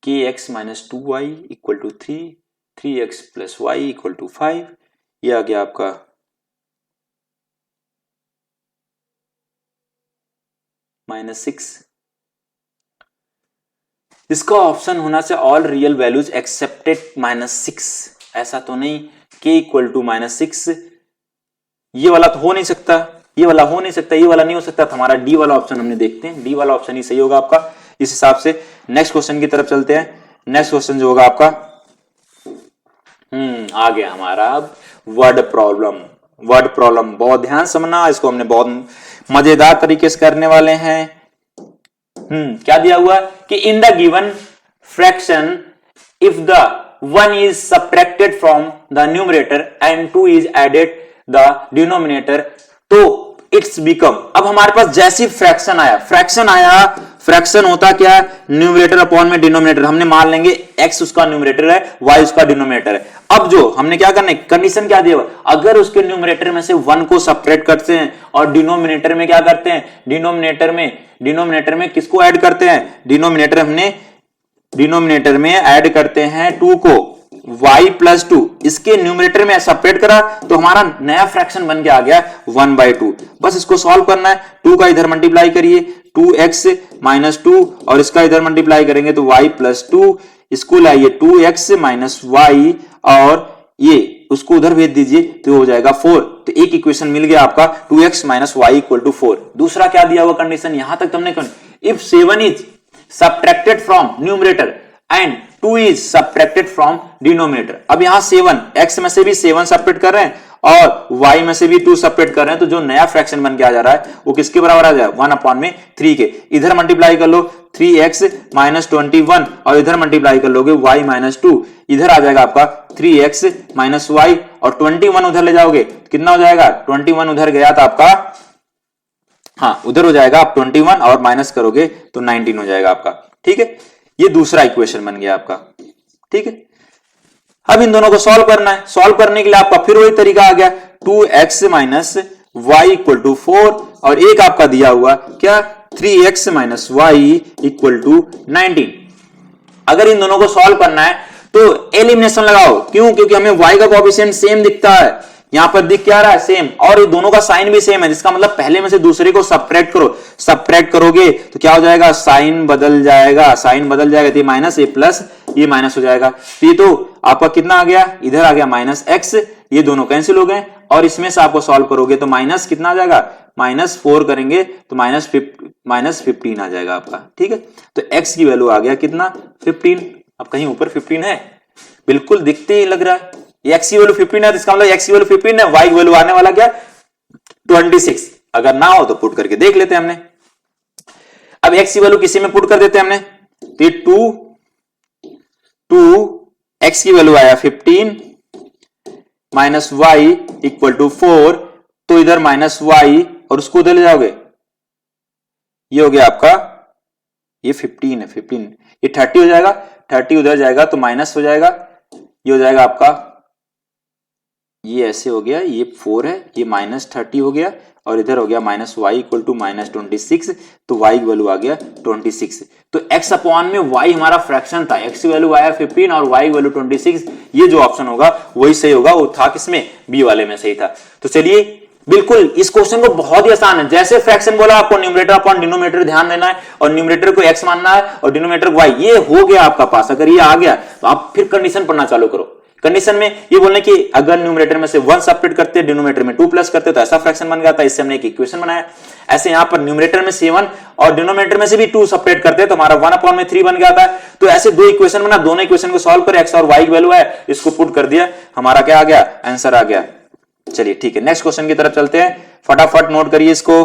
kx minus 2y equal to 3, 3x plus Y equal to 5, ये आ गया आपका -6। इसका ऑप्शन होना चाहिए ऑल रियल वैल्यूज एक्सेप्टेड -6। ऐसा तो नहीं k इक्वल टू -6, ये वाला तो हो नहीं सकता, ये वाला हो नहीं सकता, ये वाला नहीं हो सकता, तो हमारा डी वाला ऑप्शन हमने देखते हैं, डी वाला ऑप्शन ही सही होगा आपका। इस हिसाब से नेक्स्ट क्वेश्चन की तरफ चलते हैं। नेक्स्ट क्वेश्चन जो होगा आपका आ गया हमारा अब वर्ड प्रॉब्लम। वर्ड प्रॉब्लम बहुत ध्यान समझना, इसको हमने बहुत मजेदार तरीके से करने वाले हैं। क्या दिया हुआ कि in the given fraction if the 1 is subtracted from the numerator and 2 is added the denominator, तो इट्स बिकम। अब हमारे पास जैसी फ्रैक्शन आया, फ्रैक्शन होता क्या है, न्यूमरेटर अपॉन में डिनोमिनेटर। हमने मान लेंगे x उसका न्यूमरेटर है, y उसका डिनोमिनेटर है। अब जो हमने क्या करना है, कंडीशन क्या दिया हुआ, अगर उसके न्यूमरेटर में से 1 को सब्ट्रैक्ट करते हैं और डिनोमिनेटर में क्या करते हैं, डिनोमिनेटर में किसको ऐड करते हैं, डिनोमिनेटर में ऐड करते हैं 2 को, y प्लस 2, इसके न्यूमरेटर में सेपरेट करा तो हमारा नया फ्रैक्शन बन के आ गया 1/2। बस इसको सॉल्व करना है, 2 का इधर मल्टीप्लाई करिए 2x माइनस 2 और इसका इधर मल्टीप्लाई करेंगे तो y प्लस 2, इसको लाइए 2x माइनस वाई और ये उसको उधर भेज दीजिए तो हो जाएगा 4। तो एक इक्वेशन मिल गया आपका 2x minus Y equal to 4। दूसरा क्या दिया हुआ कंडीशन, यहां तक तुमने if 7 is subtracted from numerator and 2 is subtracted from denominator। अब यहां 7 x में से भी 7 सब्ट्रैक्ट कर रहे हैं और y में से भी 2 सब्ट्रैक्ट कर रहे हैं, तो जो नया फ्रैक्शन बन के आ जा रहा है वो किसके बराबर आ जाएगा, 1/3 के। इधर मल्टीप्लाई कर लो 3x माइनस 21 और इधर मल्टीप्लाई कर लोगे y माइनस 2, इधर आ जाएगा आपका 3x माइनस वाई और 21 उधर ले जाओगे कितना हो जाएगा, 21 उधर गया था आपका, हाँ उधर हो जाएगा, आप 21 और माइनस करोगे तो 19 हो जाएगा आपका। ठीक है, ये दूसरा इक्वेशन बन गया आपका। ठीक है, अब इन दोनों को सॉल्व करना है। सॉल्व करने के लिए आपका फिर वही तरीका आ गया, 2x minus Y equal to 4 और एक आपका दिया हुआ क्या 3x minus Y equal to 19। अगर इन दोनों को सॉल्व करना है तो एलिमिनेशन लगाओ, क्यों, क्योंकि हमें y का कोएफिशिएंट सेम दिखता है, यहां पर दिख क्या रहा है सेम, और ये दोनों का साइन भी सेम है, जिसका मतलब पहले में से दूसरे को सब्ट्रैक्ट करो, सब्ट्रैक्ट करोगे तो क्या हो जाएगा, साइन बदल जाएगा, तो ये माइनस, ये प्लस, ये माइनस हो जाएगा। तो ये तो आपका कितना आ गया, इधर आ गया -x, ये दोनों कैंसिल हो गए और इसमें से आपको सॉल्व करोगे तो माइनस कितना आ जाएगा, -4 करेंगे तो -15 आ जाएगा आपका। ठीक है, तो x की वैल्यू आ गया कितना 15। अब कहीं ऊपर 15 है, बिल्कुल दिखते ही लग रहा है, x की वैल्यू 15 है, तो इसका मतलब x की वैल्यू 15 है, y की वैल्यू आने वाला क्या 26। अगर ना हो तो पुट करके देख लेते हैं हमने। अब x की वैल्यू किसी में पुट कर देते हैं हमने, तो 2 x की वैल्यू आया 15 माइनस वाई इक्वल टू 4, तो इधर माइनस वाई और उसको उधर ले जाओगे, ये हो गया आपका, ये 15 है, 15 ये 30 हो जाएगा, 30 उधर जाएगा तो माइनस हो जाएगा, ये हो जाएगा आपका, ये ऐसे हो गया, ये 4 है, ये -30 हो गया और इधर हो गया माइनस वाई इक्वल टू -26, तो y की वैल्यू आ गया 26। तो x अपॉन में y हमारा फ्रैक्शन था, x की वैल्यू आया 15 और y की वैल्यू 26। ये जो ऑप्शन होगा वही सही होगा, वो था किसमें, बी वाले में सही था। तो चलिए बिल्कुल इस क्वेश्चन को बहुत ही आसान है, जैसे फ्रैक्शन बोला आपको न्यूमरेटर अपॉन डिनोमिनेटर ध्यान देना है और न्यूमरेटर को x मानना है और डिनोमिनेटर को y, ये हो गया आपका पास। अगर ये आ गया तो आप फिर कंडीशन पढ़ना चालू करो। कंडीशन में ये बोलने कि अगर न्यूमरेटर में से 1 सब्ट्रैक्ट करते हैं, डिनोमिनेटर में 2 प्लस करते हैं तो ऐसा फ्रैक्शन बन गया था, इससे हमने एक इक्वेशन बनाया। ऐसे यहां पर न्यूमरेटर में 7 और डिनोमिनेटर में से भी 2 सब्ट्रैक्ट करते हैं तो हमारा 1/3 बन गया था। तो ऐसे दो इक्वेशन बना, दोनों इक्वेशन को सॉल्व कर, x और y की वैल्यू है, इसको पुट कर दिया, हमारा क्या आ गया, आंसर आ गया। चलिए ठीक है, नेक्स्ट क्वेश्चन की तरफ चलते हैं, फटाफट नोट करिए इसको।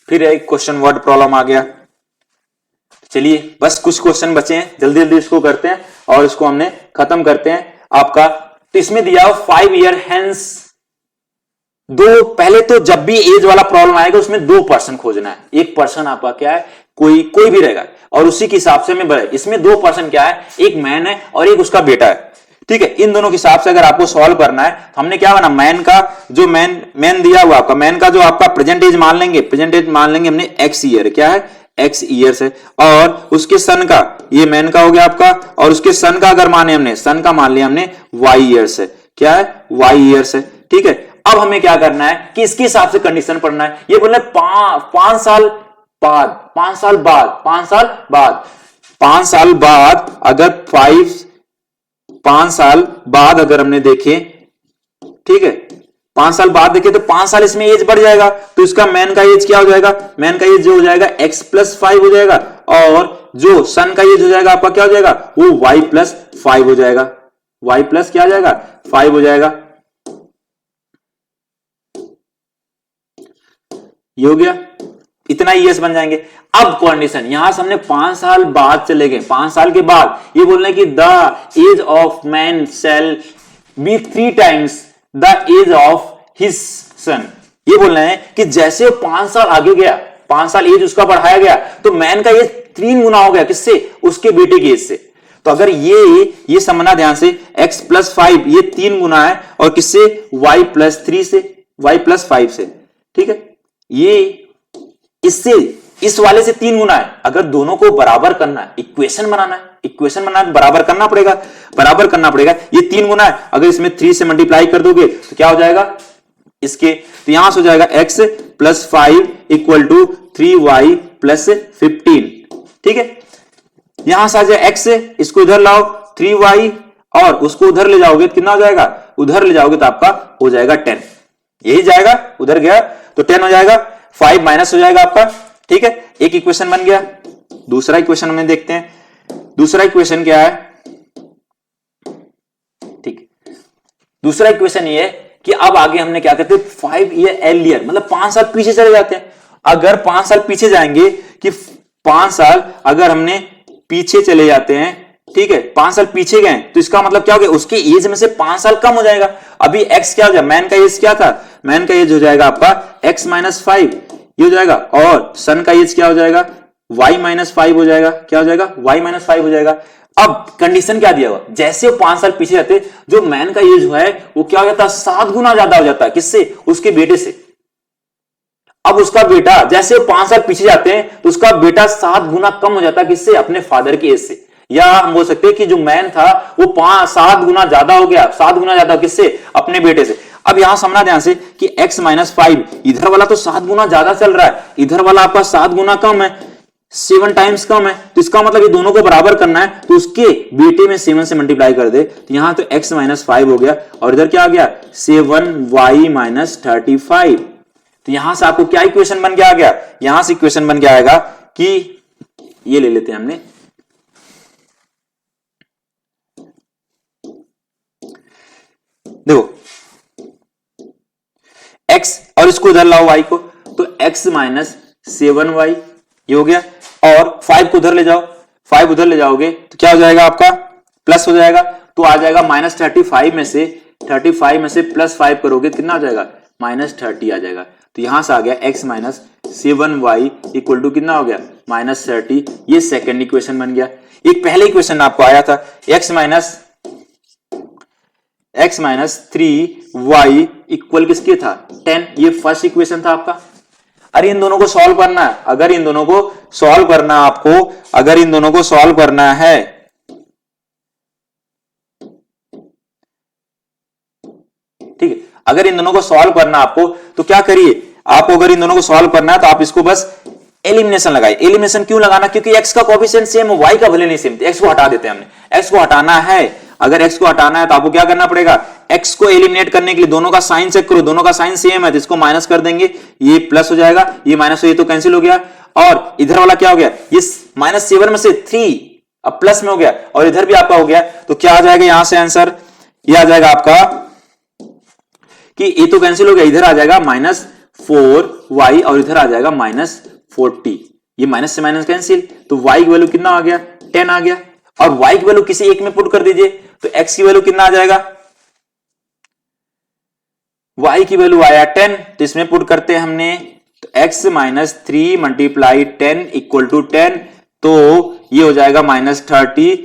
फिर एक क्वेश्चन वर्ड प्रॉब्लम आ गया। चलिए बस कुछ क्वेश्चन बचे हैं, जल्दी जल्दी इसको करते हैं और इसको हमने खत्म करते हैं आपका। तो इसमें दिया 5 ईयर हेंस, दो, पहले तो जब भी एज वाला प्रॉब्लम आएगा उसमें 2 पर्सन खोजना है। एक पर्सन आपका क्या है, कोई भी रहेगा और उसी के हिसाब से हमें बढ़े। इसमें 2 पर्सन क्या है, एक मैन है और एक उसका बेटा है, ठीक है। इन दोनों के हिसाब से अगर आपको सॉल्व करना है तो हमने क्या बना, मैन का जो मैन दिया हुआ आपका, मैन का जो आपका प्रेजेंट एज मान लेंगे, प्रेजेंट एज मान लेंगे हमने x ईयर, क्या है x ईयर्स है, और उसके सन का, ये मैन का हो गया आपका, और उसके सन का अगर माने हमने, सन का मान लिया हमने y ईयर्स है, क्या है y ईयर्स है, ठीक है। अब हमें क्या करना है कि इसके हिसाब से कंडीशन पढ़ना है। ये बोल रहे 5 साल बाद, 5 साल बाद, 5 साल बाद, 5 साल बाद अगर 5 साल बाद अगर हमने देखे, ठीक है, 5 साल बाद देखे तो 5 साल इसमें एज बढ़ जाएगा, तो इसका मैन का एज क्या हो जाएगा, मैन का एज जो हो जाएगा x+5 हो जाएगा, और जो सन का एज हो जाएगा आपका क्या हो जाएगा, वो y+5 हो जाएगा, y+ क्या हो जाएगा 5 हो जाएगा। ये हो गया, इतना ईयर्स बन जाएंगे। अब कंडीशन यहां से हमने 5 साल बाद चले गए, 5 साल के बाद ये बोल रहे हैं कि the age of man shall be 3 times the age of his son. ये बोल रहे हैं कि जैसे 5 साल आगे गया, 5 साल एज उसका बढ़ाया गया, तो मैन का एज 3 गुना हो गया, किससे, उसके बेटे के एज से। तो अगर ये समझना ध्यान से, x+5 ये 3 गुना है और किससे, y+3 से, y+5 से, ठीक है। ये इससे इस वाले से 3 गुना है। अगर दोनों को बराबर करना है, इक्वेशन बनाना है, इक्वेशन बनाना है, बराबर करना पड़ेगा, बराबर करना पड़ेगा। ये 3 गुना है, अगर इसमें 3 से मल्टीप्लाई कर दोगे तो क्या हो जाएगा इसके, तो यहां से हो जाएगा x+5 = 3y+15, ठीक है। यहां से आ जाए x, इसको इधर लाओ 3y और उसको उधर ले जाओगे तो कितना हो जाएगा, उधर ले जाओगे तो आपका हो जाएगा 10, यही जाएगा, उधर गया तो 10 हो जाएगा, 5 माइनस हो जाएगा आपका, ठीक है। एक इक्वेशन बन गया। दूसरा इक्वेशन हमें देखते हैं, दूसरा इक्वेशन क्या है, ठीक, दूसरा इक्वेशन ये है कि अब आगे हमने क्या कहते हैं 5 ईयर एर्लियर, मतलब 5 साल पीछे चले जाते हैं। अगर 5 साल पीछे जाएंगे, कि 5 साल अगर हमने पीछे चले जाते हैं, ठीक है, 5 साल पीछे गए तो इसका मतलब क्या हो गया, उसके एज में से 5 साल कम हो जाएगा। अभी x क्या हो जाएगा, मैन का एज क्या था, मैन का एज हो जाएगा आपका x-5, ये हो जाएगा, और सन का एज क्या हो जाएगा, y-5 हो जाएगा, क्या हो जाएगा, y-5 हो जाएगा। अब कंडीशन क्या दिया हुआ, जैसे 5 साल पीछे जाते, जो मैन का एज है वो क्या हो जाता है, 7 गुना ज्यादा हो जाता है, किससे, उसके बेटे से। अब उसका बेटा जैसे 5 साल पीछे जाते हैं तो उसका बेटा 7 गुना कम हो जाता है, किससे, अपने फादर के एज से। या हम बोल सकते हैं कि जो मैन था वो 7 गुना ज्यादा हो गया, 7 गुना ज्यादा किससे, अपने बेटे से। अब यहां समझना ध्यान से कि x-5, इधर वाला तो 7 गुना ज्यादा चल रहा है, इधर वाला आपका 7 गुना कम है, 7 टाइम्स कम है, तो इसका मतलब ये दोनों को बराबर करना है, तो उसके बेटे में 7 से मल्टीप्लाई कर दे, तो यहां तो x-5 हो गया और इधर क्या आ गया 7y-35। तो यहां से आपको क्या इक्वेशन बन के आ गया, यहां से इक्वेशन बन के आएगा कि ये ले लेते हैं हमने, देखो x और इसको उधर लाओ y को, तो x-7y ये हो गया, और 5 को उधर ले जाओ, 5 उधर ले जाओगे तो क्या हो जाएगा आपका प्लस हो जाएगा, तो आ जाएगा -35 में से, 35 में से +5 करोगे कितना आ जाएगा, -30 आ जाएगा। तो यहां से आ गया x minus 7y equal to कितना हो गया, -30। ये सेकेंड इक्वेशन बन गया। एक पहले इक्वेशन आपको आया था x माइनस 3y इक्वल किसके था, 10। ये फर्स्ट इक्वेशन था आपका। अरे इन दोनों को सॉल्व करना है, अगर इन दोनों को सॉल्व करना आपको, अगर इन दोनों को सॉल्व करना है, ठीक है, अगर इन दोनों को सॉल्व करना आपको तो क्या करिए, आपको अगर इन दोनों को सॉल्व करना है तो आप इसको बस एलिमिनेशन लगाए। एलिमिनेशन क्यों लगाना, क्योंकि x का कोएफिशिएंट सेम है, y का भले नहीं सेम, x को हटा देते हैं हमने। x को हटाना है, अगर x को हटाना है तो आपको क्या करना पड़ेगा, x को एलिमिनेट करने के लिए दोनों का साइन चेक करो, दोनों का साइन सेम है तो इसको माइनस कर देंगे, ये प्लस हो जाएगा, ये माइनस हो, ये तो कैंसिल हो गया। और इधर वाला क्या हो गया, ये -7 में से 3 अब प्लस में हो गया, और इधर भी आपका हो गया, तो क्या आ जाएगा यहां से आंसर, ये आ जाएगा आपका कि ये तो कैंसिल हो गया, इधर आ जाएगा -4y और इधर आ जाएगा -40। ये माइनस से माइनस कैंसिल, तो y की वैल्यू कितना आ गया, 10 आ गया। और y की वैल्यू किसी एक में पुट कर दीजिए तो x की वैल्यू कितना आ जाएगा, y की वैल्यू आया 10, तो इसमें पुट करते हैं हमने, तो x minus 3 multiply 10 equal to 10, तो ये हो जाएगा -30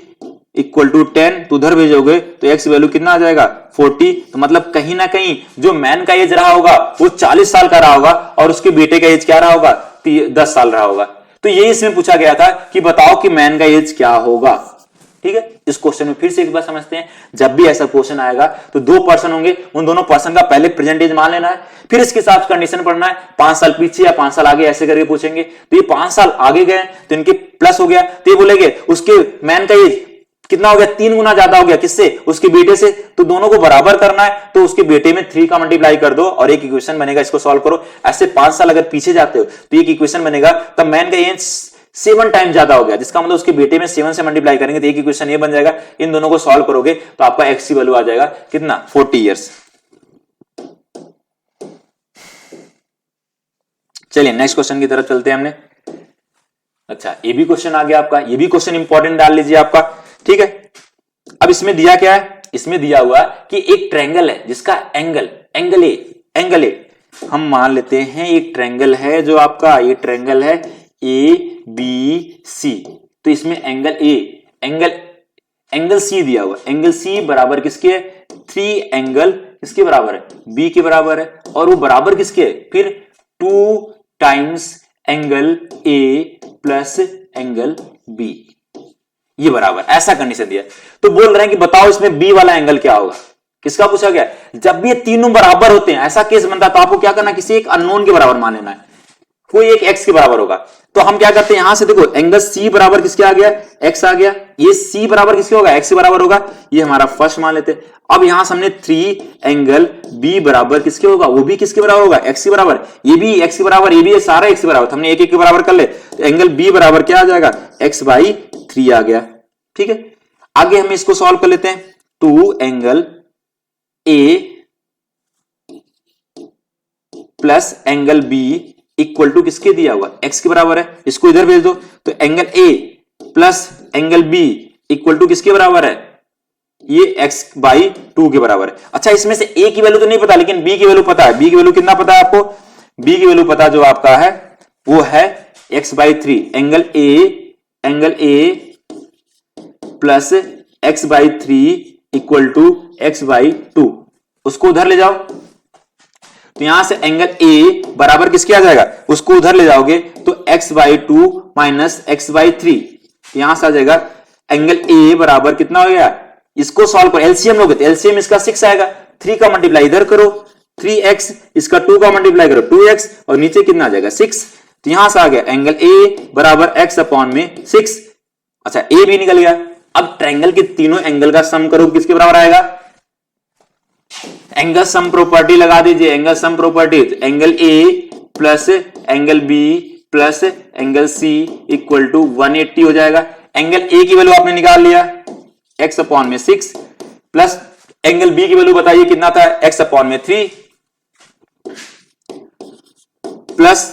इक्वल टू 10, तो उधर भेजोगे तो x वैल्यू कितना आ जाएगा 40। तो मतलब कहीं ना कहीं जो मैन का एज रहा होगा वो 40 साल का रहा होगा और उसके बेटे का एज क्या रहा होगा, 10 साल रहा होगा। तो ये इसमें पूछा गया था कि बताओ कि मैन का एज क्या होगा। ठीक है, इस क्वेश्चन में फिर से एक बार समझते हैं, जब भी ऐसा क्वेश्चन आएगा तो 2 पर्सन होंगे, उन दोनों पर्सन का पहले प्रेजेंट एज मान लेना है, फिर इसके हिसाब से कंडीशन पढ़ना है, 5 साल पीछे या 5 साल आगे ऐसे करके पूछेंगे। तो ये 5 साल आगे गए तो इनके प्लस हो गया, तो ये बोलेंगे उसके मैन का एज कितना हो गया, 3 गुना ज्यादा हो गया, किससे, उसके बेटे से। तो दोनों को बराबर करना है, तो उसके बेटे में 3 का मल्टीप्लाई कर दो और एक इक्वेशन बनेगा, इसको सॉल्व करो। ऐसे 5 साल अगर पीछे जाते हो तो एक इक्वेशन बनेगा, तब मैन का एज 7 टाइम ज्यादा हो गया, जिसका मतलब उसके बेटे में 7 से मल्टीप्लाई करेंगे तो एक इक्वेशन ये बन जाएगा। इन दोनों को सॉल्व करोगे तो आपका एक्स की वैल्यू आ जाएगा कितना, 40 ईयर्स। चलिए नेक्स्ट क्वेश्चन की तरफ चलते हैं हमने। अच्छा, ये भी क्वेश्चन आ गया आपका, ये भी क्वेश्चन इंपॉर्टेंट डाल लीजिए आपका। ठीक है, अब इसमें दिया क्या है, इसमें दिया हुआ कि एक ट्रायंगल है जिसका एंगल ए हम मान लेते हैं, एक ट्रायंगल है जो आपका, ये ट्रायंगल है ABC, तो इसमें एंगल C दिया हुआ, एंगल C बराबर किसके है, 3 एंगल किसके बराबर है, B के बराबर है, और वो बराबर किसके है, फिर 2 times angle A plus angle B, ये बराबर, ऐसा कंडीशन दिया। तो बोल रहे हैं कि बताओ इसमें बी वाला एंगल क्या होगा, किसका पूछा गया। जब भी ये तीनों बराबर होते हैं, ऐसा केस बनता है, तो आपको क्या करना, किसी एक अननोन के बराबर मान लेना है, कोई एक एक्स के बराबर होगा। तो हम क्या करते हैं, यहां से देखो एंगल सी बराबर किसके आ गया, एक्स आ गया, ये सी बराबर किसके होगा, एक्स के बराबर होगा, ये हमारा फर्स्ट मान लेते हैं। अब यहां से हमने 3 एंगल बी बराबर किसके होगा, वो भी किसके बराबर होगा, एक्स के बराबर, ये भी एक्स के बराबर, ये भी सारा एक्स के बराबर, तो हमने एक एक के बराबर कर ले, तो एंगल बी बराबर क्या आ जाएगा, x/3 आ गया। ठीक है, आगे हम इसको सॉल्व कर लेते हैं। 2 angle A plus angle B equal to किसके दिया हुआ, एक्स के बराबर है, इसको इधर भेज दो, तो angle A plus angle B equal to किसके बराबर है, ये x/2 के बराबर है। अच्छा, इसमें से a की वैल्यू तो नहीं पता, लेकिन b की वैल्यू पता है। b की वैल्यू कितना पता है आपको, b की वैल्यू पता जो आपका है वो है x/3, angle A plus x/3 equal to x/2, उसको उधर ले जाओ, तो यहां से एंगल ए बराबर किसके आ जाएगा, उसको उधर ले जाओगे तो x/2 माइनस x/3, यहां से आ जाएगा एंगल ए बराबर कितना हो गया, इसको सॉल्व करो, एलसीएम लोगे तो एलसीएम इसका 6 आएगा, 3 का मल्टीप्लाई इधर करो 3x, इसका 2 का मल्टीप्लाई करो 2x, और नीचे कितना आ जाएगा 6, तो यहां से आ गया एंगल ए बराबर x/6। अच्छा, ए भी निकल गया। अब ट्रायंगल के तीनों एंगल का सम करो, किसके बराबर आएगा, एंगल सम प्रॉपर्टी लगा दीजिए, एंगल सम प्रॉपर्टी, तो angle A plus angle B plus angle C equal to 180 हो जाएगा। एंगल ए की वैल्यू आपने निकाल लिया x/6 प्लस एंगल बी की वैल्यू बताइए कितना था, x/3 प्लस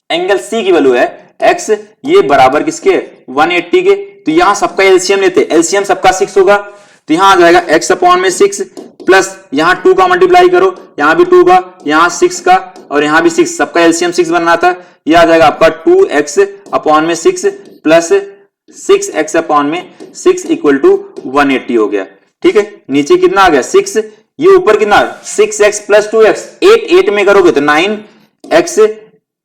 एंगल सी की वैल्यू है x, ये बराबर किसके 180 के, तो यहां सबका एलसीएम लेते हैं, एलसीएम सबका 6 होगा, तो यहां आ जाएगा x अपॉन में 6 प्लस यहां 2 का मल्टीप्लाई करो, यहां भी 2 का, यहां 6 का और यहां भी 6, सबका एलसीएम 6 बनना था। यह आ जाएगा आपका 2x अपॉन में 6 प्लस 6x अपॉन में 6 इक्वल टू 180 हो गया। ठीक है, नीचे कितना आ गया 6, ये ऊपर कितना 6x प्लस 2x, 8 में करोगे तो 9x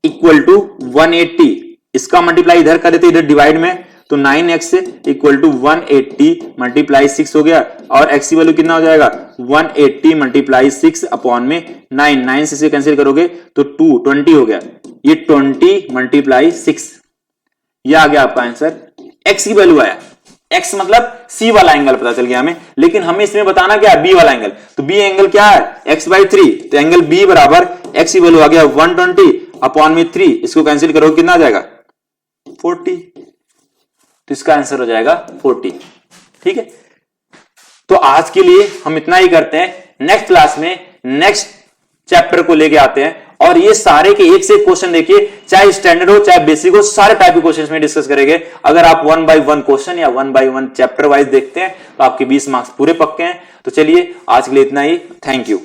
इक्वल टू 180, इसका मल्टीप्लाई इधर कर देते इधर डिवाइड में, तो 9x इक्वल टू 180 मल्टीप्लाई 6 हो गया और x की वैल्यू कितना हो जाएगा 180 मल्टीप्लाई 6 अपॉन में 9 से कैंसिल करोगे तो 20 हो गया, ये 20 मल्टीप्लाई 6, ये आ गया आपका आंसर। x की वैल्यू आया, x मतलब c वाला एंगल पता चल गया हमें, लेकिन हमें इसमें बताना क्या है b वाला एंगल, तो b एंगल क्या है x/3, तो एंगल b बराबर x की वैल्यू आ गया 120 अपॉन में 3, इसको कैंसिल करोगे कितना आ जाएगा 40, तो इसका आंसर हो जाएगा 40। ठीक है, तो आज के लिए हम इतना ही करते हैं, नेक्स्ट क्लास में नेक्स्ट चैप्टर को लेके आते हैं और ये सारे के एक से एक क्वेश्चन देखिए, चाहे स्टैंडर्ड हो चाहे बेसिक हो, सारे टाइप के क्वेश्चन में डिस्कस करेंगे। अगर आप 1 by 1 क्वेश्चन या 1 by 1 चैप्टर वाइज देखते हैं तो आपके 20 मार्क्स पूरे पक्के हैं। तो चलिए आज के लिए इतना ही, थैंक यू।